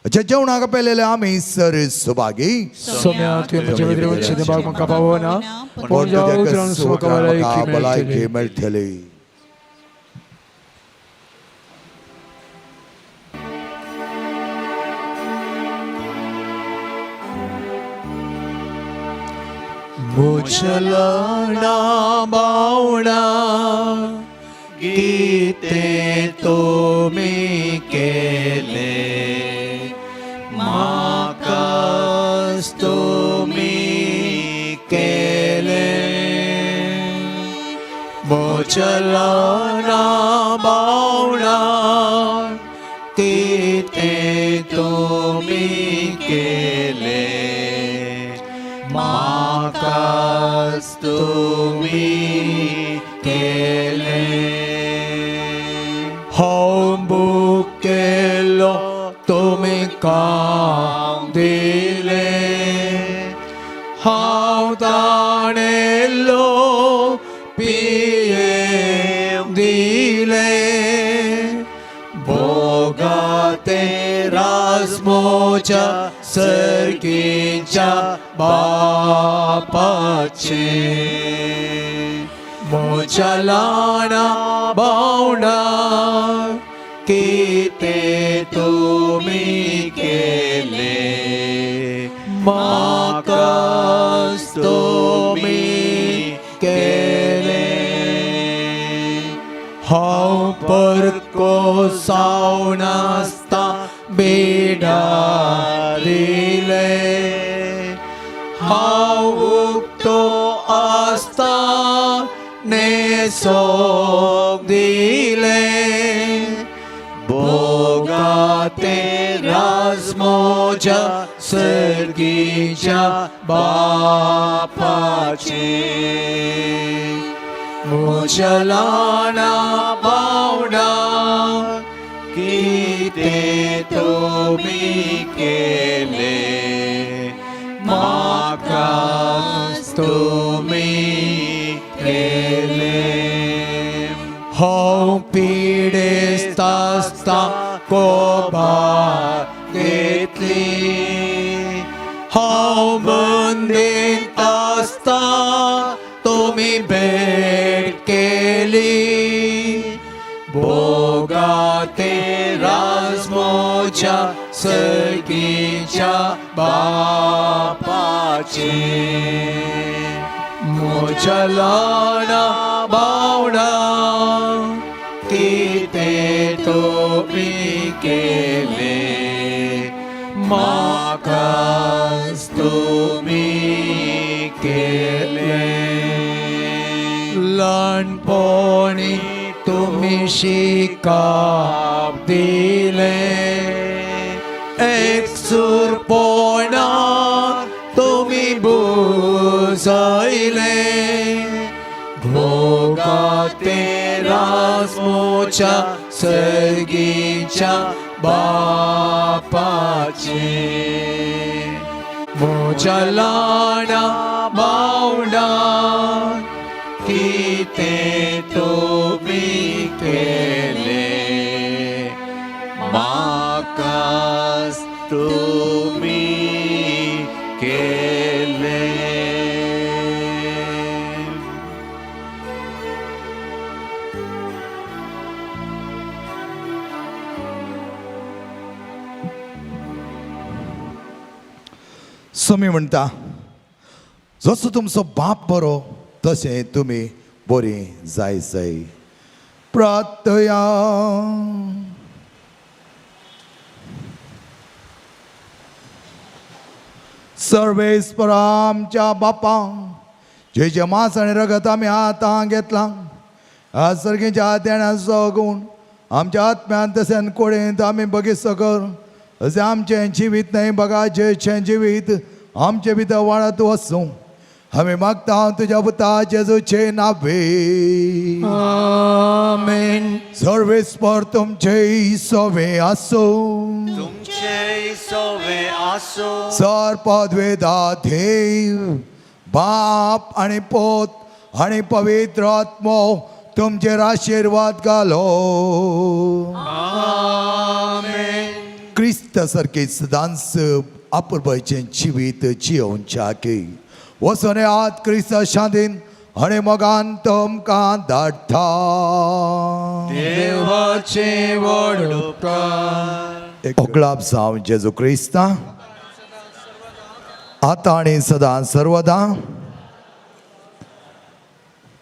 S2: जेवणाक पेलेले आमी सर सुभागी
S1: सोम्या तुवें म्हजे भितर वचचें तें भाग म्हाका पावना पूण ज्या उतरान सुखां
S2: भलायकी मेळटली
S1: मुचलना बावणा गीते तुमी केले म्हाकाच तुमी केले मुचलना बावणा गीते तुमी केले म्हाकाच तुमी केले हांव बूक केलो तुमी काम दिले हांव ताणेलो पिये दिले भोगाते राजमोच्या सर्गीच्या बापाचे मोच्या लाना बावणा किते तुमी केले म्हाकाच तुमी केले हांव परको सावनासता बेडारिले हांव उक्तो आसता नेसोक दिले भोगाते राजमोच्या सर्गीच्या बापाचे मोच्या लाना बावणा किते तुमी केले म्हाकाच तुमी केले हांव पिडेस्त आसता कोबार घेतली हांव बंदीत आसता तुमी भेट केली भोगाते राजमोच्या सर्गीच्या बापाचे मोच्या लाना बावणा किते तुमी केले म्हाकाच तुमी केले ल्हानपणी तुमी शिकाप दिले एकसुरपणा तुमी बुजयले भोगाते राजमोच्या सर्गीच्या बापाचे मोच्या लाना बावणा किते तुमी केले म्हाकाच तुमी केले
S2: समी म्हणटा जसो तुमचो बाप बरो तशें तुमी बरी जायसय प्रार्थया सर्वेस्परा आमच्या बापा जे जे मांस आनी रगत आमी आतां घेतलां आज सर्गीच्या देण्याचो सगूण आमच्या आत्म्यान तशें कोडेंत आमी बगी सकर अशें आमचें जिवीत न्हय बगाचें जिवीत आमचे भितर वाडत वचूं आमी मागता तुज्या पुता जेजूचे नावे
S1: आमेन
S2: सर्वेस्पर तुमचे सोवे आसो
S8: तुमचे सोवे आसो
S2: सर पदवेदा देव बाप आणि पोत आणि पवित्र आत्मो तुमचेर आशीर्वाद घालो
S1: आमेन
S2: क्रिस्त सारखे सदांच आपुरबायचें जिवीत जियोवच्याकी वचोन आत क्रिस्त शांतीन आणि मोगान तुमकां धाडटा
S1: देवाचे व्हड उपकार
S2: ओगलाप जावं जेजू क्रिस्ता आतां आणि सदां सर्वदा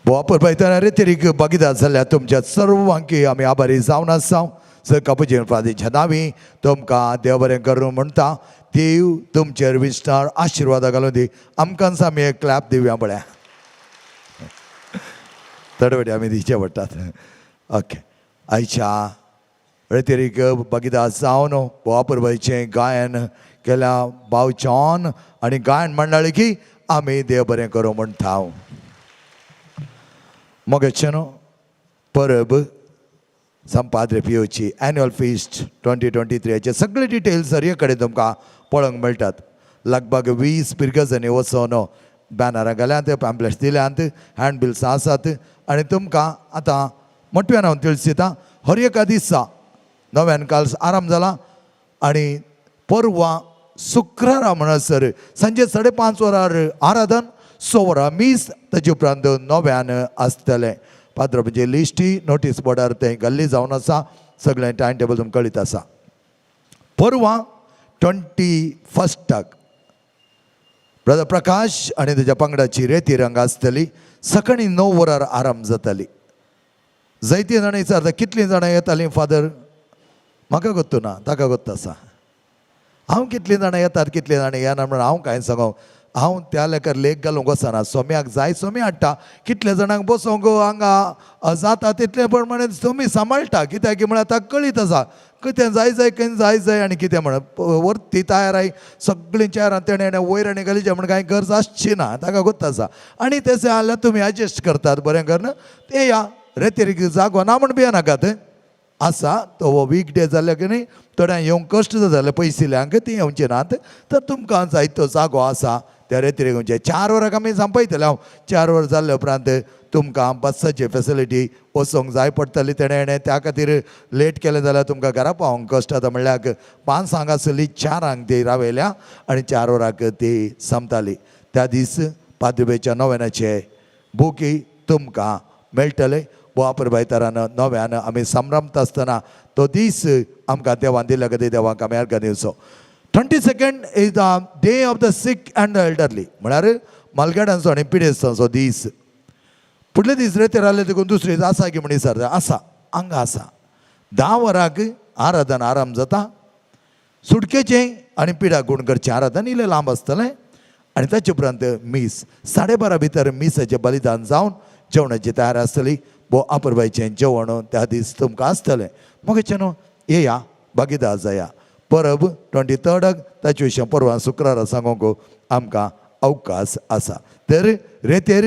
S2: वापर पायतना रेतेरीक भागीदार जाल्यार तुमच्या सर्वांकी आमी आभारी जावन आसा सर कापुजीन फादीच्या नांवी तुमकां देव बरें करूं म्हणटा देव तुमचेर विस्तार आशिर्वाद घालूं दी आमकां आमी एक क्लॅप दिवया पळय तडवडी आमी दिवचे पडटात ओके आयच्या रेतेरीक भागीदार जावन वापरबाईचें गायन केल्या भाव जॉन आनी गायन मंडळी की आमी देव बरें करूं म्हणटा मोगेचेनो परब संपाद्रे पियोची एन्युअल फिस्ट 2023 सगळे डिटेल्स हर कडेन तुमकां पळोवंक मेळटात लगभग 20 पिरगजनी वचोन बॅनरां घाल्यात पॅम्पलेट्स दिल्यात हँडबिल्स आसात आनी तुमकां आतां मोटव्यान हांव तिळसिता हर एका दिसा नव्यान काल आराम जाला आनी परवा शुक्रारा म्हणसर सांजे 5:30 वरार आराधन 6 वरां मीस ताजे उपरांत 9 आसतलें पात्र म्हणजे लिस्टी नोटीस बोर्डार तें घाल्ली जावन आसा सगळें टायम टेबल तुमकां कळीत आसा परवा 21 ब्रदर प्रकाश आनी तेज्या पंगडाची रेती रंग आसतली सकाळीं 9 वरार आराम जाताली जायतीं जाणां विचारता कितलीं जाणां येतालीं फादर म्हाका गोत्तू ना ताका गोत्त आसा हांव कितलीं जाणां येतात कितलीं जाणां येना म्हणून हांव कांय सांगो हांव त्या लेकार लेख घालूंक वचना सोम्याक जाय सोमी हाडटा कितले जाणांक बसोंक हांगा जाता तितले प्रमाणे सोमी सांबाळटा कित्याक की म्हळ्यार ताका कळीत आसा कितें जाय खंय जाय आनी कितें म्हणून वर्ती तयार आय सगळीं चेरां तेणें वयर आनी घालीचें म्हण कांय गरज आसची ना ताका गोत्त आसा आनी तशें जाल्यार तुमी एडजस्ट करतात बरें करना ते या रेतेरीक जागो ना म्हण भियेनाकात आसा तो वीक डे जाल्यार की न्ही थोड्यांक येवंक कश्ट जाल्यार पयसिल्यांक ती येवचे नात तर तुमकां जायतो जागो आसा त्या रेतेरीक येवचे 4 वरांक आमी सांपयतले हांव 4 वर जाल्ले उपरांत तुमकां बसाची फेसिलिटी वचोंक जाय पडटली तेणें त्या खातीर लेट केलें जाल्यार तुमकां घरा पावोंक कश्ट जाता म्हणल्यार 5 हांग आसली 4 ती रावयल्या आनी 4 वरांक ती संपताली त्या दीस पाद्रीबेच्या नोवेनाचे बुकी तुमकां मेळटले वापरबायतारान नव्यान आमी संभ्रमता आसतना तो दीस आमकां देवान दिल्या खातीर देवाक आमी अर्घ दिवचो 22 is the day of the sick and the elderly म्हळ्यार मालगेडांचो आनी पिडेस्तांचो दीस फुडले दीस रेतेर जाले देखून दुसरे दीस आसा की म्हण विचारता आसा हांगा आसा 10 वरांक आराधन आराम जाता सुटकेचें आनी पिडाक गूण करचें आराधन इल्लें लांब आसतलें आनी ताचे उपरांत मीस 12:30 भितर मिसाचें बलिदान जावन जेवणाची तयार आसतली वो आपुरबाईचें जेवण त्या दीस तुमकां आसतलें मोगेचें न्हू येया भागीदार जाया परब 23 ताचे विशीं परवा शुक्रारा सांगूंक आमकां अवकाश आसा तर रेतेर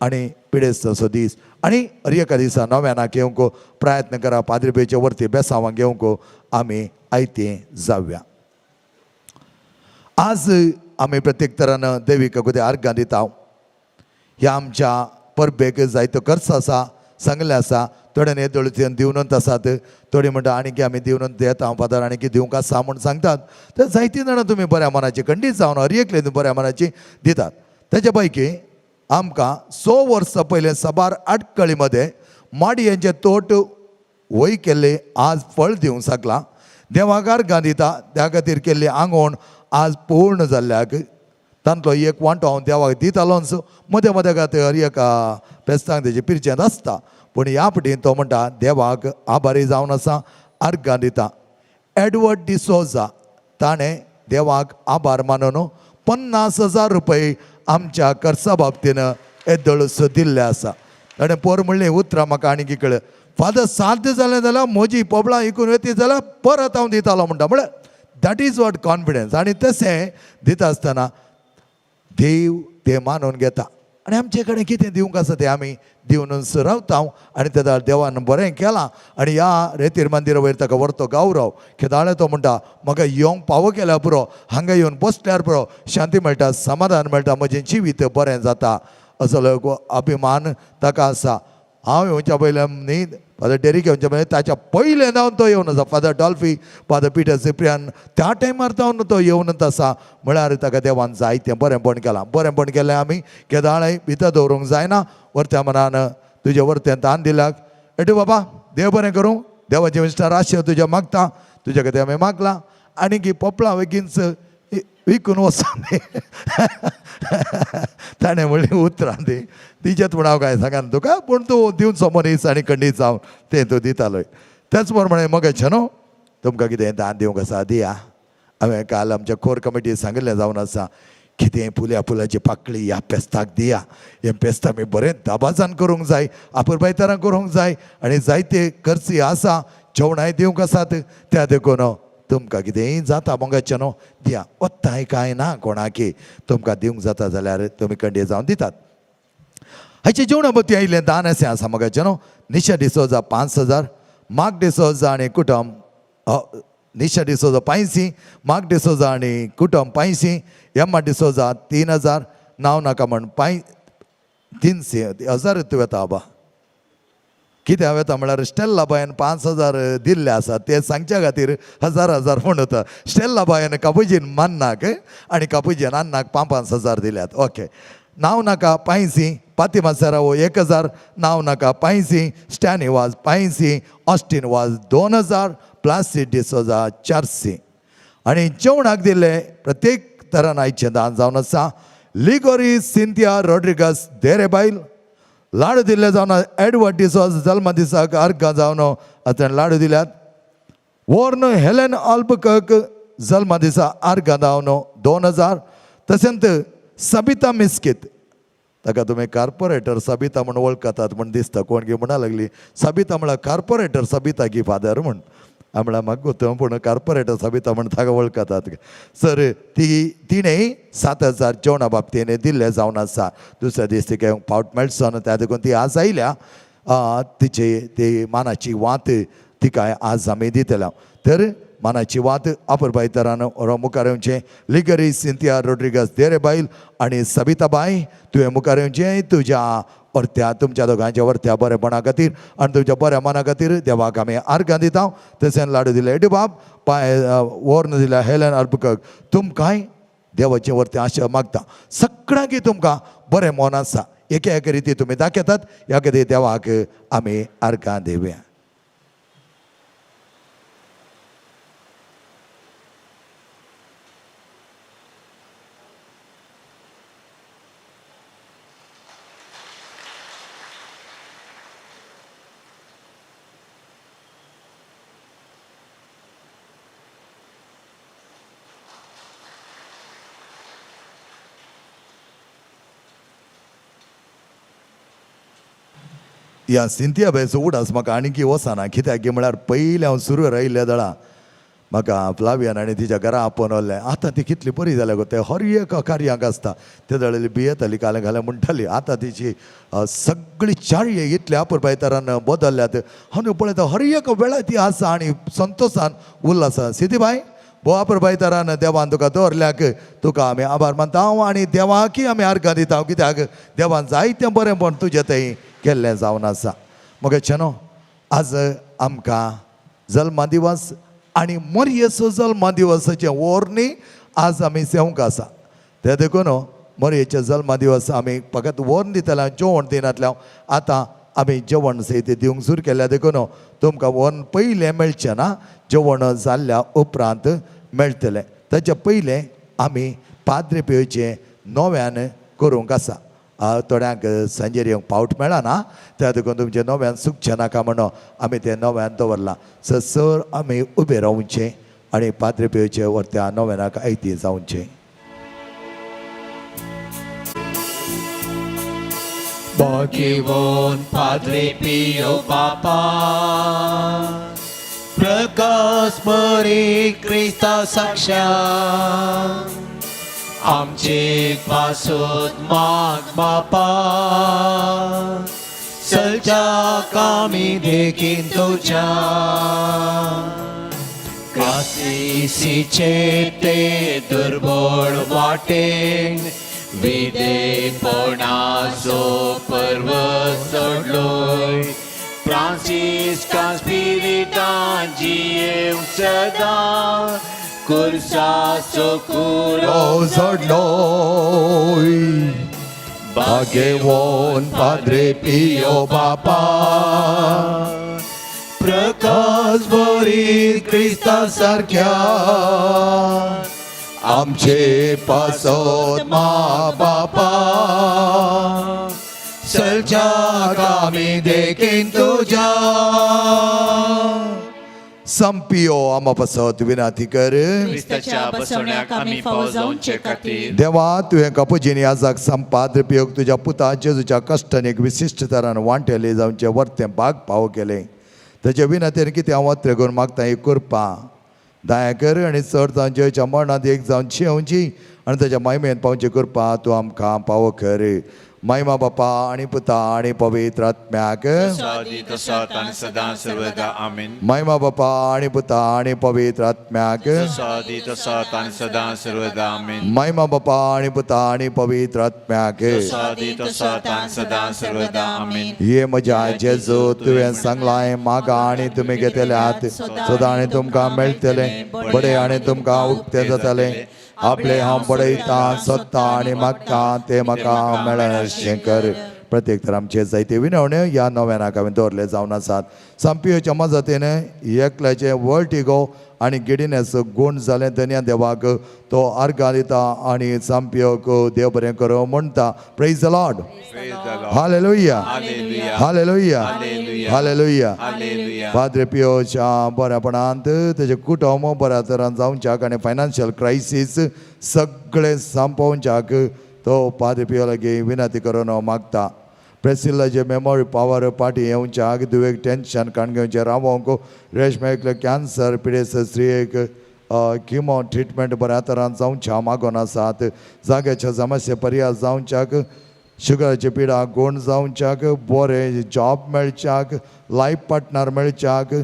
S2: आनी पिडेस्तांचो दीस आनी हर एका दिसा नव्यानाक येवंक प्रयत्न करा पाद्रीबेचे वरती बेसांवांक येवंक आमी आयतें जावया आज आमी प्रत्येक तरान देवीक कितें अर्घां दिता ह्या आमच्या परबेक जायतो खर्च आसा सांगलें आसा थोड्यान हे दळीन दिवनंत आसात थोडी म्हणटा आनी आमी दिवनंत येता फादर आनी दिवंक आसा म्हूण सांगतात तर जायतीं जाणां तुमी बऱ्या मनाची खंडीत जावन हर एकले बऱ्या मनाची दितात तेच्या पैकी आमकां 100 वर्सां पयलें सबार आटकळीमध्ये माडी यांचे तोट वय केल्ले आज फळ दिवंक शकला देवाक अर्घां दिता त्या खातीर केल्ली आंगवण आज पूर्ण जाल्ल्याक तांतलो एक वांटो हांव देवाक दितालोच मदें मदें खातीर हर एका फेस्तांक तेजें पिरचेंत आसता पूण ह्या फावटीन तो म्हणटा देवाक आभारी जावन आसा अर्घां दिता एडवर्ड डिसोजा ताणें देवाक आभार मानून 50,000 रुपये आमच्या खर्चा बाबतीन येदळस दिल्ले आसा ताणें पर म्हणलें उतरां म्हाका आनी कळ्ळें फादर साध्य जालें जाल्यार म्हजी पोबळां इकून येती जाल्यार परत हांव दितालो म्हणटा म्हळ्यार दॅट इज वॉट कॉन्फिडन्स आनी तशें दिता आसतना देव ते मानून घेता आनी आमचे कडेन कितें दिवंक आसा तें आमी दिवनूच रावता आनी तेदा देवान बरें केलां आनी ह्या रेतीर मंदिरा वयर ताका व्हरतो गौरव केदाळे तो म्हणटा म्हाका येवंक फावो केल्यार पुरो हांगा येवन बसल्यार पुरो शांती मेळटा समाधान मेळटा म्हजें जिवीत बरें जाता असो अभिमान ताका आसा हांव येवच्या पयलें न्ही फादर डेरीक येवच्या पयलें ताच्या पयलें जावन तो येवन आसा फादर डॉल्फी फादर पिटर सिप्रियान त्या टायमार जावन तो येवनच आसा म्हळ्यार ताका देवान जायतें बरेंपण केलां बरेंपण केलें आमी केदाळे भितर दवरूंक जायना वर्त्या मनान तुजें वर्तें दान दिल्याक एटू बाबा देव बरें करूं देवाचें विस्तार आशियो तुजें मागता तुजे खातीर आमी मागलां आनी की पोपळां बेगीनच विकून वचा ताणें म्हणलें उतरां ती तिच्यात म्हण हांव काय सांगा तुका पूण तूं दिवन समोर येस आनी खंडीत जावन तें तूं दितालोय. त्याच प्रमाणे मोगाचें न्हू तुमकां कितें दान दिवंक आसा दिया. हांवें काल आमच्या कोर कमिटी सांगिल्लें जावन आसा कितें फुलाची पाकळी ह्या पेस्ताक दिया. हें पेस्त आमी बरें दाबाजान करूंक जाय, आपुरबायतारां करूंक जाय आनी जायते खर्ची आसा जेवणाय दिवंक आसात. त्या देखून तुमकां कितेंय जाता मोगाचें न्हू दिया. वत्ताय कांय ना कोणाकी तुमकां दिवंक जाता जाल्यार तुमी खंडीत जावन दितात. हाचे जेवणाबती आयिल्लें दान अशें आसा मोगाचें न्हू. निशा डिसोजा 5,000, मार्क डिसोजा आनी कुटुंब निशा डिसोजा 500, मार्क डिसोजा आनी कुटुंब 500, एम्मा डिसोजा 3,000, नांव नाका म्हण 300 हजार तूं येता बाबा कितें हांवें येता म्हळ्यार स्टेल्ला बायन 5,000 दिल्ले आसात ते सांगच्या खातीर 1,000 म्हणटा. स्टेल्ला बायन कापुजीन मान्नाक आनी कापुजीन अन्नाक 5,000 दिल्यात. ओके नांव नाका 500, फातिमा सेरावो 1,000, नांव नाका 500, स्टॅनी वाज 500, ऑस्टीन वाज 2,000, प्लासिड डिसोजा 400. आनी जेवणाक दिल्ले प्रत्येक तरान आयचें दान जावन आसा. लिगोरी सिंथिया रॉड्रिगस देरेबायल लाडू दिल्ले जावन एडवर्ड डिसोज जल्म दिसाक अर्घ जावन ताणें लाडू दिल्यात. वॉर्न हेलेन अल्बकर्क जल्म दिसा अर्घ जावन 2,000. तशेंच सबिता मिस्कीत ताका तुमी कार्पोरेटर सबिता म्हूण वळखतात म्हूण दिसता. कोण गे म्हणा लागली सबिता म्हळ्यार कार्पोरेटर सबिता गी फादर म्हूण. हांव म्हळ्यार म्हाका गोतम पूण कार्पोरेटर सबिता म्हूण ताका वळखतात. सर तिणें 7,000 जेवणा बाबतीन दिल्ले जावन आसा. दुसऱ्या दीस तिका फावट मेळचो त्या देखून ती आज आयल्या. तिची ती मानाची वात तिका आज आमी दितल्या. तर मानाची वात आपुरबायतारान मुखार येवचें. लिगरी सिंथिया रॉड्रिगस देरेबायल आनी सबिताबाई तुवें मुखार येवचें तुज्या वर्त्या तुमच्या दोगांच्या वर्त्या बरेपणा खातीर आनी तुमच्या बऱ्या मना खातीर देवाक आमी आर्गां दिता. तशें लाडू दिले एडबाब वॉर्न दिल्या हेलेन अल्बकर्क तुमकांय देवाचें वर्तें आशा मागता. सगळ्यांक तुमकां बरें मन आसा एके एके रिती तुमी दाखयतात. ह्या खातीर देवाक आमी आर्गां दिवया. ह्या सिंथिया बायचो उडास म्हाका आनीक वचना कित्याक म्हळ्यार पयलीं हांव सुरू रायिल्ल्या दळा म्हाका फ्लावियन आनी तिच्या घरा आपोवन व्हरलें. आतां ती कितली बरी जाल्या गो. ते हर एक कार्याक आसता ते दळली भियेताली काले घाले म्हणटाली. आतां तिची सगळी चाळये इतले आपुरबायतारान बदलल्यात. हांव पळयता हर एक वेळा ती आसा आनी संतोशान उल्हासान. सिद्धीबाई भो आपुरबायतारान देवान तुका दवरल्याक तुका आमी आभार मानता. हांव आनी देवाकय आमी आर्गां दिता कित्याक देवान जायतें बरेंपण तुजें थंय केल्लें जावन आसा. मोगाचें न्हू आज आमकां जल्मा दिवस आनी मरियेचो जल्मा दिवसाचें वोरणी आज आमी सेवंक आसा. ते देखून मरियेचे जल्मा दिवस आमी फकत वोर्ण दितल्या जेवण दिनातल्या. आतां आमी जेवण सयत दिवंक सुरू केल्या देखून तुमकां वर्ण पयलें मेळचें ना. जेवण जाल्ल्या उपरांत मेळटलें. ताचे पयलें आमी पाद्रे पेवचें नव्यान करूंक आसा. थोड्यांक सांजेर येवंक पावट मेळना त्या देखून तुमचें नव्यान चुकचें नाका म्हणून आमी तें नव्यान दवरलां. सर आमी उबें रावचें आनी पाद्रे पेवचें वर्त्या नव्यानाक आयती जावचें.
S8: Bogivon Padre Pio Papa प्रकाश बरी क्रिस्ता साक्षा आमचे पासून माग बापा सलच्या कामी देखीन तुझ्या क्रासिसीचे ते दुर्बळ वाटेन विदेपणाचो पर्व सोडलोय फ्रांसिस्का स्पिरिटान जियेव सदा कुर्साचो कुरो
S2: सोडलोय. भाग्यवान पाद्रे पियो बापा प्रकाश बरी क्रिस्ता सारख्या आमचे पासोत मा बापा सलच्या कामी देखीन तुझ्या संपियो आम्हा पासत विनंती कर
S8: क्रिस्ताच्या बसवण्याक आम्ही पाव जाऊनचे खातीर
S2: देवा तुवें कापुजिनी आजाक संपाद पियोग तुझ्या पुता जेजूच्या कश्टान एक विशिश्ट तरान वांटेले जावचे वर्ते भाग पाव केले ताचे विनंतेन कितें हांव वत्र करून मागता एक करपा दया कर आनी चड जावन जेच्या मरणांत एक जावन शेवची आनी ताच्या महिमेन पावचे करपा तूं आमकां पाव कर महिमा बापा आनी पुता आनी पवित्र आत्म्याक
S8: सदी तसत आणि सदा सर्वदा आमीन
S2: महिमा बापा आनी पुता आनी पवित्र आत्म्याक
S8: सदी तसत आणि सदा सर्वदा आमीन
S2: महिमा बापा आनी पुता आनी पवित्र आत्म्याक
S8: सदी तसत आणि सदा सर्वदा आमीन
S2: ये म्हज्या जेजू तुवें सांगलां मागा आनी तुमी घेतल्यात सदां आनी तुमकां मेळटले बडे आनी तुमकां उक्ते जातले आपले हांव बडयता सोदता आनी मागता ते म्हाका मेळशें कर प्रत्येक तर आमचे जायते विनवण्यो ह्या नव्यानाक हांवें दवरले जावन आसात संपियोच्या मजतीन एकल्याचे वर्ल्ड इगो आनी गिडिनेस गूण जालें धन्य देवाक तो अर्घा दिता आनी संपियोक देव बरें करूं म्हणटा praise the Lord hallelujah hallelujah hallelujah पाद्रे पियोच्या बऱ्यापणांत तेजे कुटुंब बऱ्या तरान जावच्याक आनी फायनान्शियल क्रायसीस सगळे संपोवच्याक तो पाद्रे पियो लागीं विनंती करून मागता प्रेसिल्लाचे मेमोरी पावर पार्टी येवच्याक दुवेक टेन्शन काणगेवचे रावोंक रेशमेक कॅन्सर पिडेस स्त्रियेक किमो ट्रिटमेंट बऱ्या तरान जावच्या मागोन आसात जाग्याच्या समस्ये पर्याय जावच्याक शुगराची पिडा गूण जावच्याक बरे जॉब मेळच्याक लायफ पार्टनर मेळच्याक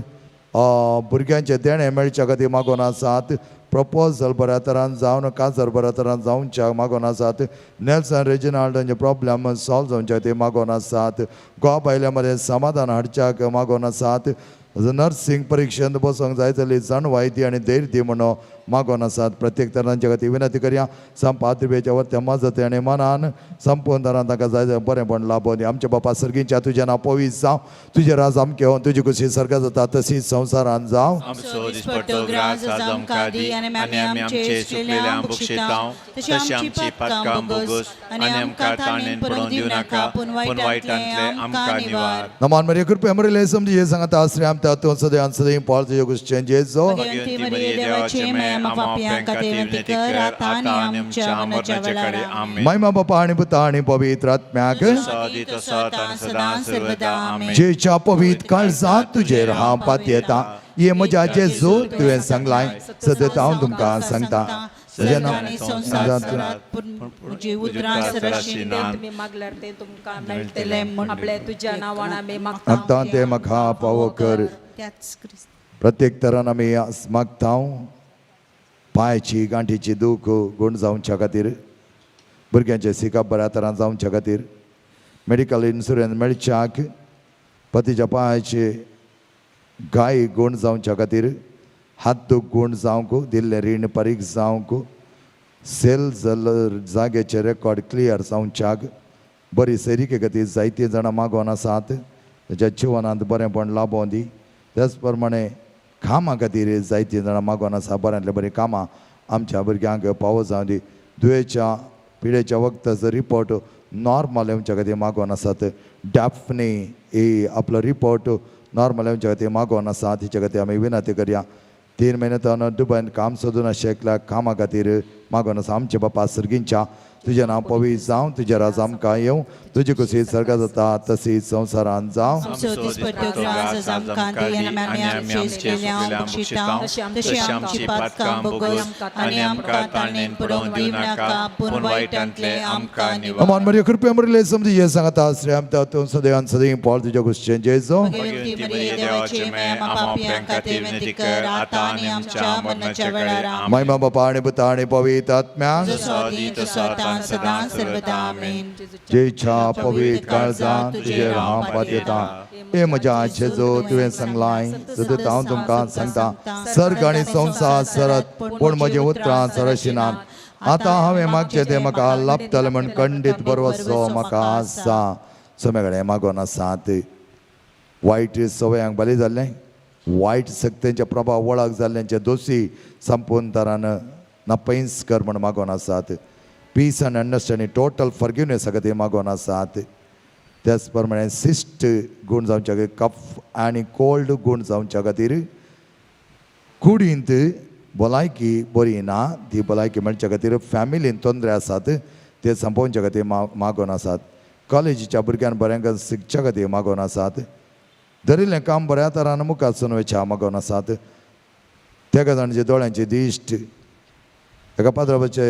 S2: भुरग्यांचे देणे मेळच्या खातीर मागोन आसात प्रपोजल बऱ्या तरान जावन काजर बऱ्या तरान जावच्या मागोन आसात नेल्सन रेजिनाल्डांचे प्रॉब्लेम सॉल्व जावच्या ते मागोन आसात गोवा भायल्या मदें समाधान हाडच्याक मागोन आसात नर्सिंग परीक्षेंत बसोंक जाय जाली जाणवाय दी आनी धैर्य दी म्हणून मागोन आसात प्रत्येक तरांचे खातीर विनंती करया संपात्रिबेच्या वरते मजती आनी मनान संपूर्ण तरान ताका जाय जाय बरेंपण लाभोवन दी आमच्या बापा सर्गींच्या तुजें नांव पवित्र जावं तुजें राज आमकें हो तुजी खुशी सर्गा जाता तशीच संवसारान जावं
S8: आमचो दिसपट्टो ग्रास आज आमकां दी आनी आमी आमचे सुकलेल्या बक्षितांव तशी आमची पातकां बोगूस आनी आमकां ताणेन पडोवन दिवं नाका पूण वायटांतले आमकां निवार
S2: नमान मरिया कृपया मरिले समजी हे सांगता आश्रय आमच्या तो सदैव सदैव पाळ तुजे गोश्टें जेजो
S8: भगवंती मरिये देवाचे मेम पापियां खातीर विनंती कर आतां आनी आमच्या मरणाच्या वेळार आमीन
S2: महिमा बापा आनी पुता आनी पवित्र आत्म्याक
S8: सदी तसत आणि सदा सर्वदा आमीन
S2: जेच्या पवित्र काळजांत तुजेर हांव पातयेता ये म्हज्या जेजू तुवें सांगलां सतत हांव तुमकां सांगता तुजें नांव
S6: जी उतरां सरशी
S3: तुम्ही मागल्यार ते तुमकां मेळटले म्हण आपले तुज्या नांवान आमी मागता
S2: आतां ते म्हाका पावो कर
S6: त्याच क्रिस्त
S2: प्रत्येक तरान आमी मागता पांयाची गांठीची दूख गूण जावच्या खातीर भुरग्यांचे सिकाप बऱ्या तरान जावच्या खातीर मेडिकल इन्शुरन्स मेळच्याक पतीच्या पांयाचे गाय गूण जावच्या खातीर हात दूख गूण जावंक दिल्लें रीण पारीक जावंक सेल जाग्याचे रेकॉर्ड क्लियर जावच्याक बरी सैरिके खातीर जायतीं जाणां मागोन आसात ताच्या जिवनांत बरेंपण लाभोवन दी त्याच प्रमाणे कामां खातीर जायतीं जाणां मागोन आसा बऱ्यांतले बरीं कामां आमच्या भुरग्यांक पावो जावं दी दुयेच्या पिडेच्या वखदाचो रिपोर्ट नॉर्मल येवच्या खातीर मागोन आसात डॅफनी ही आपलो रिपोर्ट नॉर्मल येवच्या खातीर मागोन आसा तिचे खातीर आमी विनंती करया 3 म्हयने तो दुबयन काम सोदून शेकल्या कामा खातीर मागोन आसा आमचे बापा सर्गींच्या तुजें नांव पवित्र जावं तुजें राज आमकां येवं तुजी खुशी सर्गा जाता तशीच संवसारान जावं
S5: आमचो दिसपट्टो ग्रास आमकां दी आनी आमी आमचे सुकलेल्या बक्षितांव तशी आमची पातकां बोगूस आनी आमकां ताणेन पडोवन दिवं नाका पूण वायटांतले आमकां निवार
S2: अमान मरिया कृपया मरिले समजी हे सांगता आश्रय आमच्या तो सदैवान सदैव पावल तुज्या गोश्टें जेजो
S5: भगवंती मरिये देवाचे मेम पापियां खातीर विनंती कर आतां आनी आमच्या मरणाच्या वेळार आमीन
S2: महिमा बापा आनी पुता आनी पवित्र आत्म्याक
S5: सदी तसत आनी सदा सर्वदा आमीन
S2: जेच्या पवित्र काळजांत तुजेर हांव पातयेता हे म्हज्या जेजो तुवें सांगलां सतत हांव तुमकां सांगता सर्ग आनी संवसार सरत पूण म्हजे उतरां सरशिनात आतां हांवें मागचें तें म्हाका लाभतलें म्हण खंडीत बरवसो म्हाका आसा सोमेकडे मागोन आसात वायट सवयांक बली जाल्लें वायट सक्तींचे प्रभाव वळख जाल्ल्यांचे दोशी संपूर्ण तरान नपैंस्कर म्हण मागोन आसात. पीस अँड अंडरस्टँडिंग टोटल फॉरगिवनेसा खातीर मागोन आसात. त्याच प्रमाणे सिस्ट गूण जावच्या खातीर कफ आनी कोल्ड गूण जावच्या खातीर कुडींत भलायकी बरी ना ती भलायकी मेळच्या खातीर फॅमिलीन तोंदरे आसात ते संपोवच्या खातीर मागोन आसात. कॉलेजीच्या भुरग्यांक बऱ्यांक शिकच्या खातीर मागोन आसात. धरिल्लें काम बऱ्या तरान मुखार चलोवच्या मागोन आसात. तेका जाणांचे दोळ्यांचे दिश्ट एका पात्राचे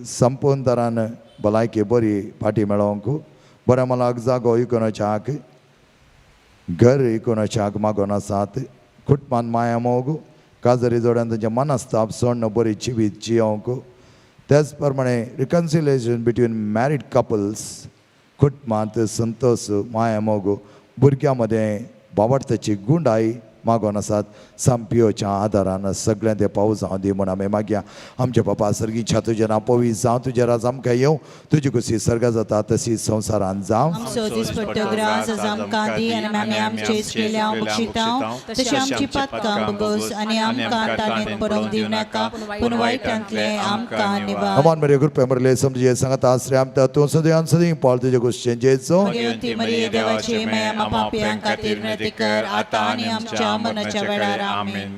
S2: संपूर्ण तरान भलायकी बरी फाटी मेळोवंक बऱ्या मलाक जागो इकोनोच्याक घर इकोनोच्याक मागोन आसात. कुटुंबान माया मोग काजरी जोड्यान तांचे मनस्ताप सोडन बरी जिवीत जियोवंक. त्याच प्रमाणे रिकन्सिलेशन बिटवीन मॅरीड कपल्स कुटुंबांत संतोष माया मोग भुरग्यां मदें बावडताची गुंडाई मागोन आसात. सांपियोच्या आदारान सगळें ते पावस हांव दी म्हण आमी मागया. आमचे बापा सर्गीच्या तुजें नांव पवित्र जावं, तुजें राज आमकां येवं, तुजी कुशी सर्गा जाता तशी संवसारान जावं.
S6: आमचो दिसपट्टो ग्रास आमकां दी आनी आमी आमचे इश्टेल्या बक्षितांव तशी आमची पातकां बगोस आनी आमकां ताणें पडोवंक दिवं नाका पूण वायटांतले आमकां निवार.
S2: अमान मरे कृपे मरले समजे सांगता आसरे आमकां तूं सदैव सदैव पावल तुजे कुशें जेचो
S6: ती मरिये देवाची माया पापियां खातीर विनंती कर आतां आनी आमच्या मरणाच्या वेळार आमेन.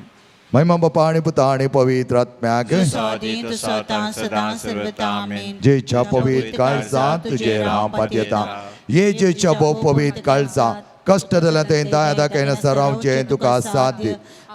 S2: महिमा बापा आणि पुता आणि पवित्र आत्म्याक
S6: सदीं सदां सदां सर्वदा आमेन.
S2: जेच्या पवित्र काळजांत तुजे राव पातयेता. ये जेच्या भोव पवित्र काळजां कश्ट जाल्या ते दाया दाखयनासतना रावचे तुका साथ.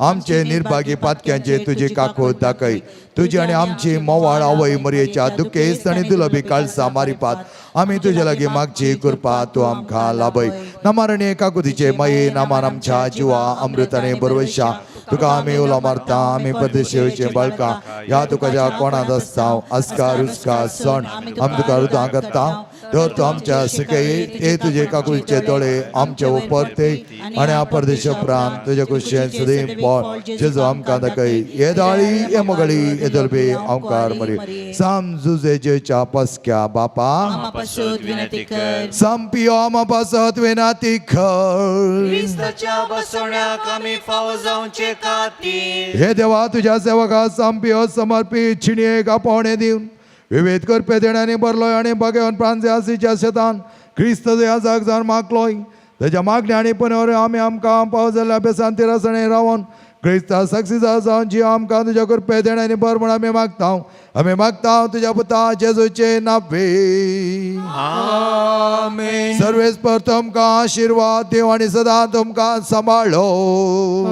S2: आमचे निर्भागी पातक्यांचे तुजी काकूट दाखय. तुजी आनी आमची मोवाळ आवय मरयेच्या दुखेस्त आनी दुलबी काळजां मारिपात आमी तुजे लागीं मागची कृपा तूं आमकां लाभय. नमारणे काकुतीचे मये नामान आमच्या जिवा अमृताने बरवशा तुका आमी उलो मारता. आमी परदेशीचे बाळकां ह्या तुका ज्या कोणात आसता अस्कार उस्कार सण आमी तुका रुदां करता. तर तूं आमच्या सिकये ते तुजे काकुतीचे दोळे आमचे उपरते आनी आ परदेश उपरांत तुजे कुशेन सदैव पळ जेजू आमकां दाखय. ये दाळी ये मोगळी ये दलबे आमकार मरी साम जुजे जेच्या पसक्या बापा
S6: पासून विनंती कर.
S2: संपियो आमा पासत विनाती कर.
S5: क्रिस्ताच्या बसवण्याक आमी फावो जावचे खातीर
S2: हे देवा तुझ्या सेवका संपियो समर्पित छिणयेक आपोवणे दिवन विवेद करपे देण्याने बरलोय आनी बगेवन प्रांजे आसीच्या शेतान क्रिस्त ह्या जागजार मागलोय. तेज्या मागणी आनी पुनवर आमी आमकां पावस जाल्ल्या बेसांती रसणे रावन क्रिस्ता सक्सीचा जावन जी आमकां तुज्या कृपे देण्याने बर म्हण आमी मागता तुज्या पुता जेजूचे नावे.
S1: आमेन.
S2: सर्वेस्पर तुमकां आशीर्वाद देव आनी सदां तुमकां सांबाळो.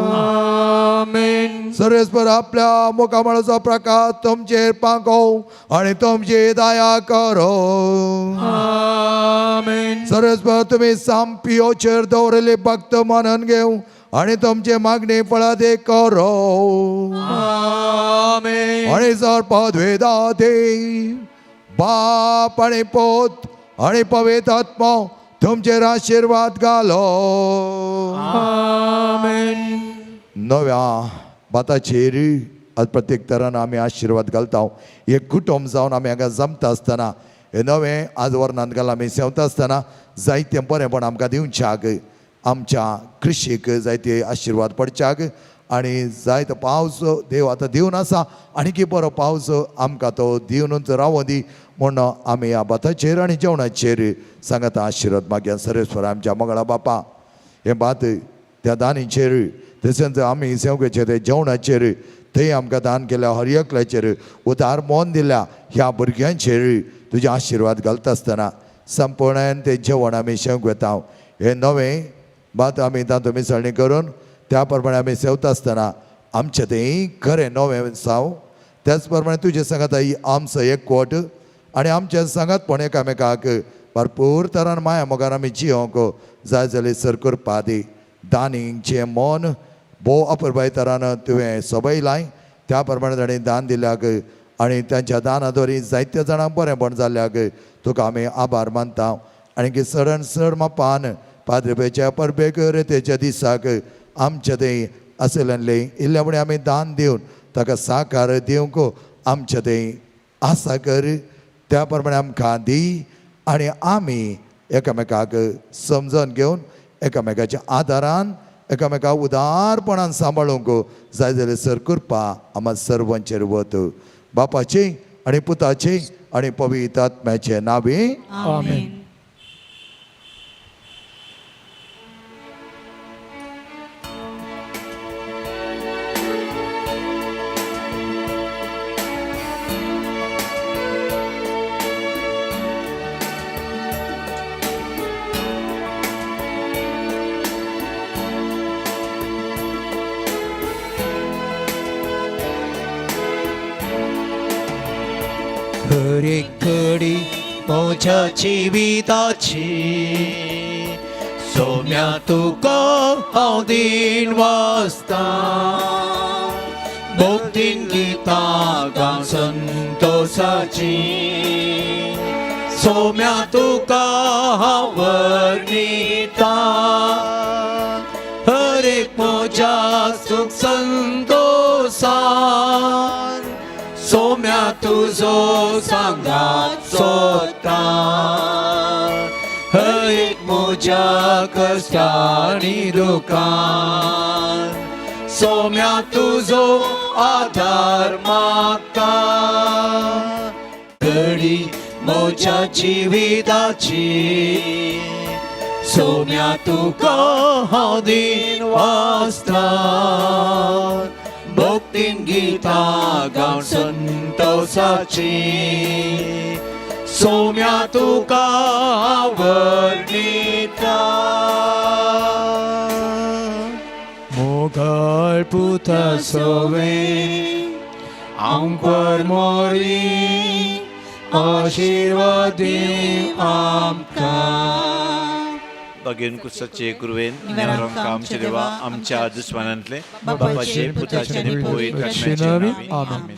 S1: आमेन.
S2: सर्वेस्पर आपल्या मुखामळाचो प्रकाश तुमचेर पांगो आनी तुमची दया करो.
S1: आमेन.
S2: सर्वेस्पर तुमी सांपियोचेर दवरिल्ली भक्त मनन घेव आनी तुमचे मागणी फळादे करो.
S1: आमेन.
S2: आणि जर पदवेदा दे बाप आणि पोत आणि पवित्र आत्मा तुमचेर आशीर्वाद घालो.
S1: आमेन.
S2: नव्या बाताचेर आज प्रत्येक तरान आमी आशीर्वाद घालता. एक कुटुंब जावन आमी हांगा जमता आसतना हे नवें आज वर्णांत घाल आमी सेवता आसतना जायतें बरेंपण आमकां दिवच्याक आमच्या कृशीक जायते आशीर्वाद पडच्याक आनी जायतो पावस देव आतां दिवन आसा आनीक बरो पावस आमकां तो दिवनूच रावो दी म्हूण आमी ह्या भाताचेर आनी जेवणाचेर सांगता आशिर्वाद मागया. सर्वेस्वर आमच्या मंगळा बापा हे भात त्या दानीचेर तशेंच आमी सेवकेचे ते जेवणाचेर थंय आमकां दान केल्या हर एकल्याचेर उदार मोन दिल्या ह्या भुरग्यांचेर तुजे आशिर्वाद घालता आसतना संपूर्ण ते जेवण आमी सेवक घेता. हे नवें भात आमी तातूंत मिसळणी करून त्या प्रमाणे आमी सेवता आसतना आमचें तें खरें नवें जावं. त्याच प्रमाणे तुजे सांगात आमचो एकवट आनी आमचें सांगातपण एकामेकाक भरपूर तरान माया मोगान आमी जियोंक जाय जाल्यार सर करपा दी. दानीचें मन भोव अपुरबाय तरान तुवें सोबयलाय त्या प्रमाणे ताणें दान दिल्याक आनी तांच्या दानाद्वारे जायत्या जाणांक बरेंपण जाल्ल्याक तुका आमी आभार मानता. आनी सडन सड मापान पाद्रेपेच्या परबेक रेतेच्या दिसाक आमचें तें आसलेलें इल्ल्या म्हण आमी दान दिवन ताका साकार दिवंक आमचें तें आसा कर. त्या प्रमाणे आमकां दी आनी आमी एकामेकाक समजून घेवन एकामेकाच्या आदारान एकामेकाक उदारपणान सांबाळूंक जाय जाल्यार सर कृपा आम्हा सर्वांचेर वत. बापाचे आणि पुताचे आणि पवित्र आत्म्याचे नावे.
S6: आमेन.
S1: हर एक घडी माझ्या जीविताची सोम्या तुका हांव दिन वाचता भक्तीन गितां गावन संतोषाची सोम्या तुका हांव वर्णिता हर एक म्हज्या सुख संतोषान सोम्या तुझो सांगात सोदता हर एक म्हज्या कश्टांनी दुखान सोम्या तुझो आधार मागता घडी म्हज्या जिविताची सोम्या तुका हांव दिन वाचता भक्तीन गितां गावन संतोषाची सोम्या तुका हांव वर्णिता मोगाळ पुता सोवे आमकां मोरी आशिर्वाद दिव आमकां
S8: भगीन कुसाचे गुरुवेन निवारक आमचे देवा आमच्या दुश्मनांतले बापाचे पुताचे आणि पवित्र आत्म्याचे नावे. आमेन.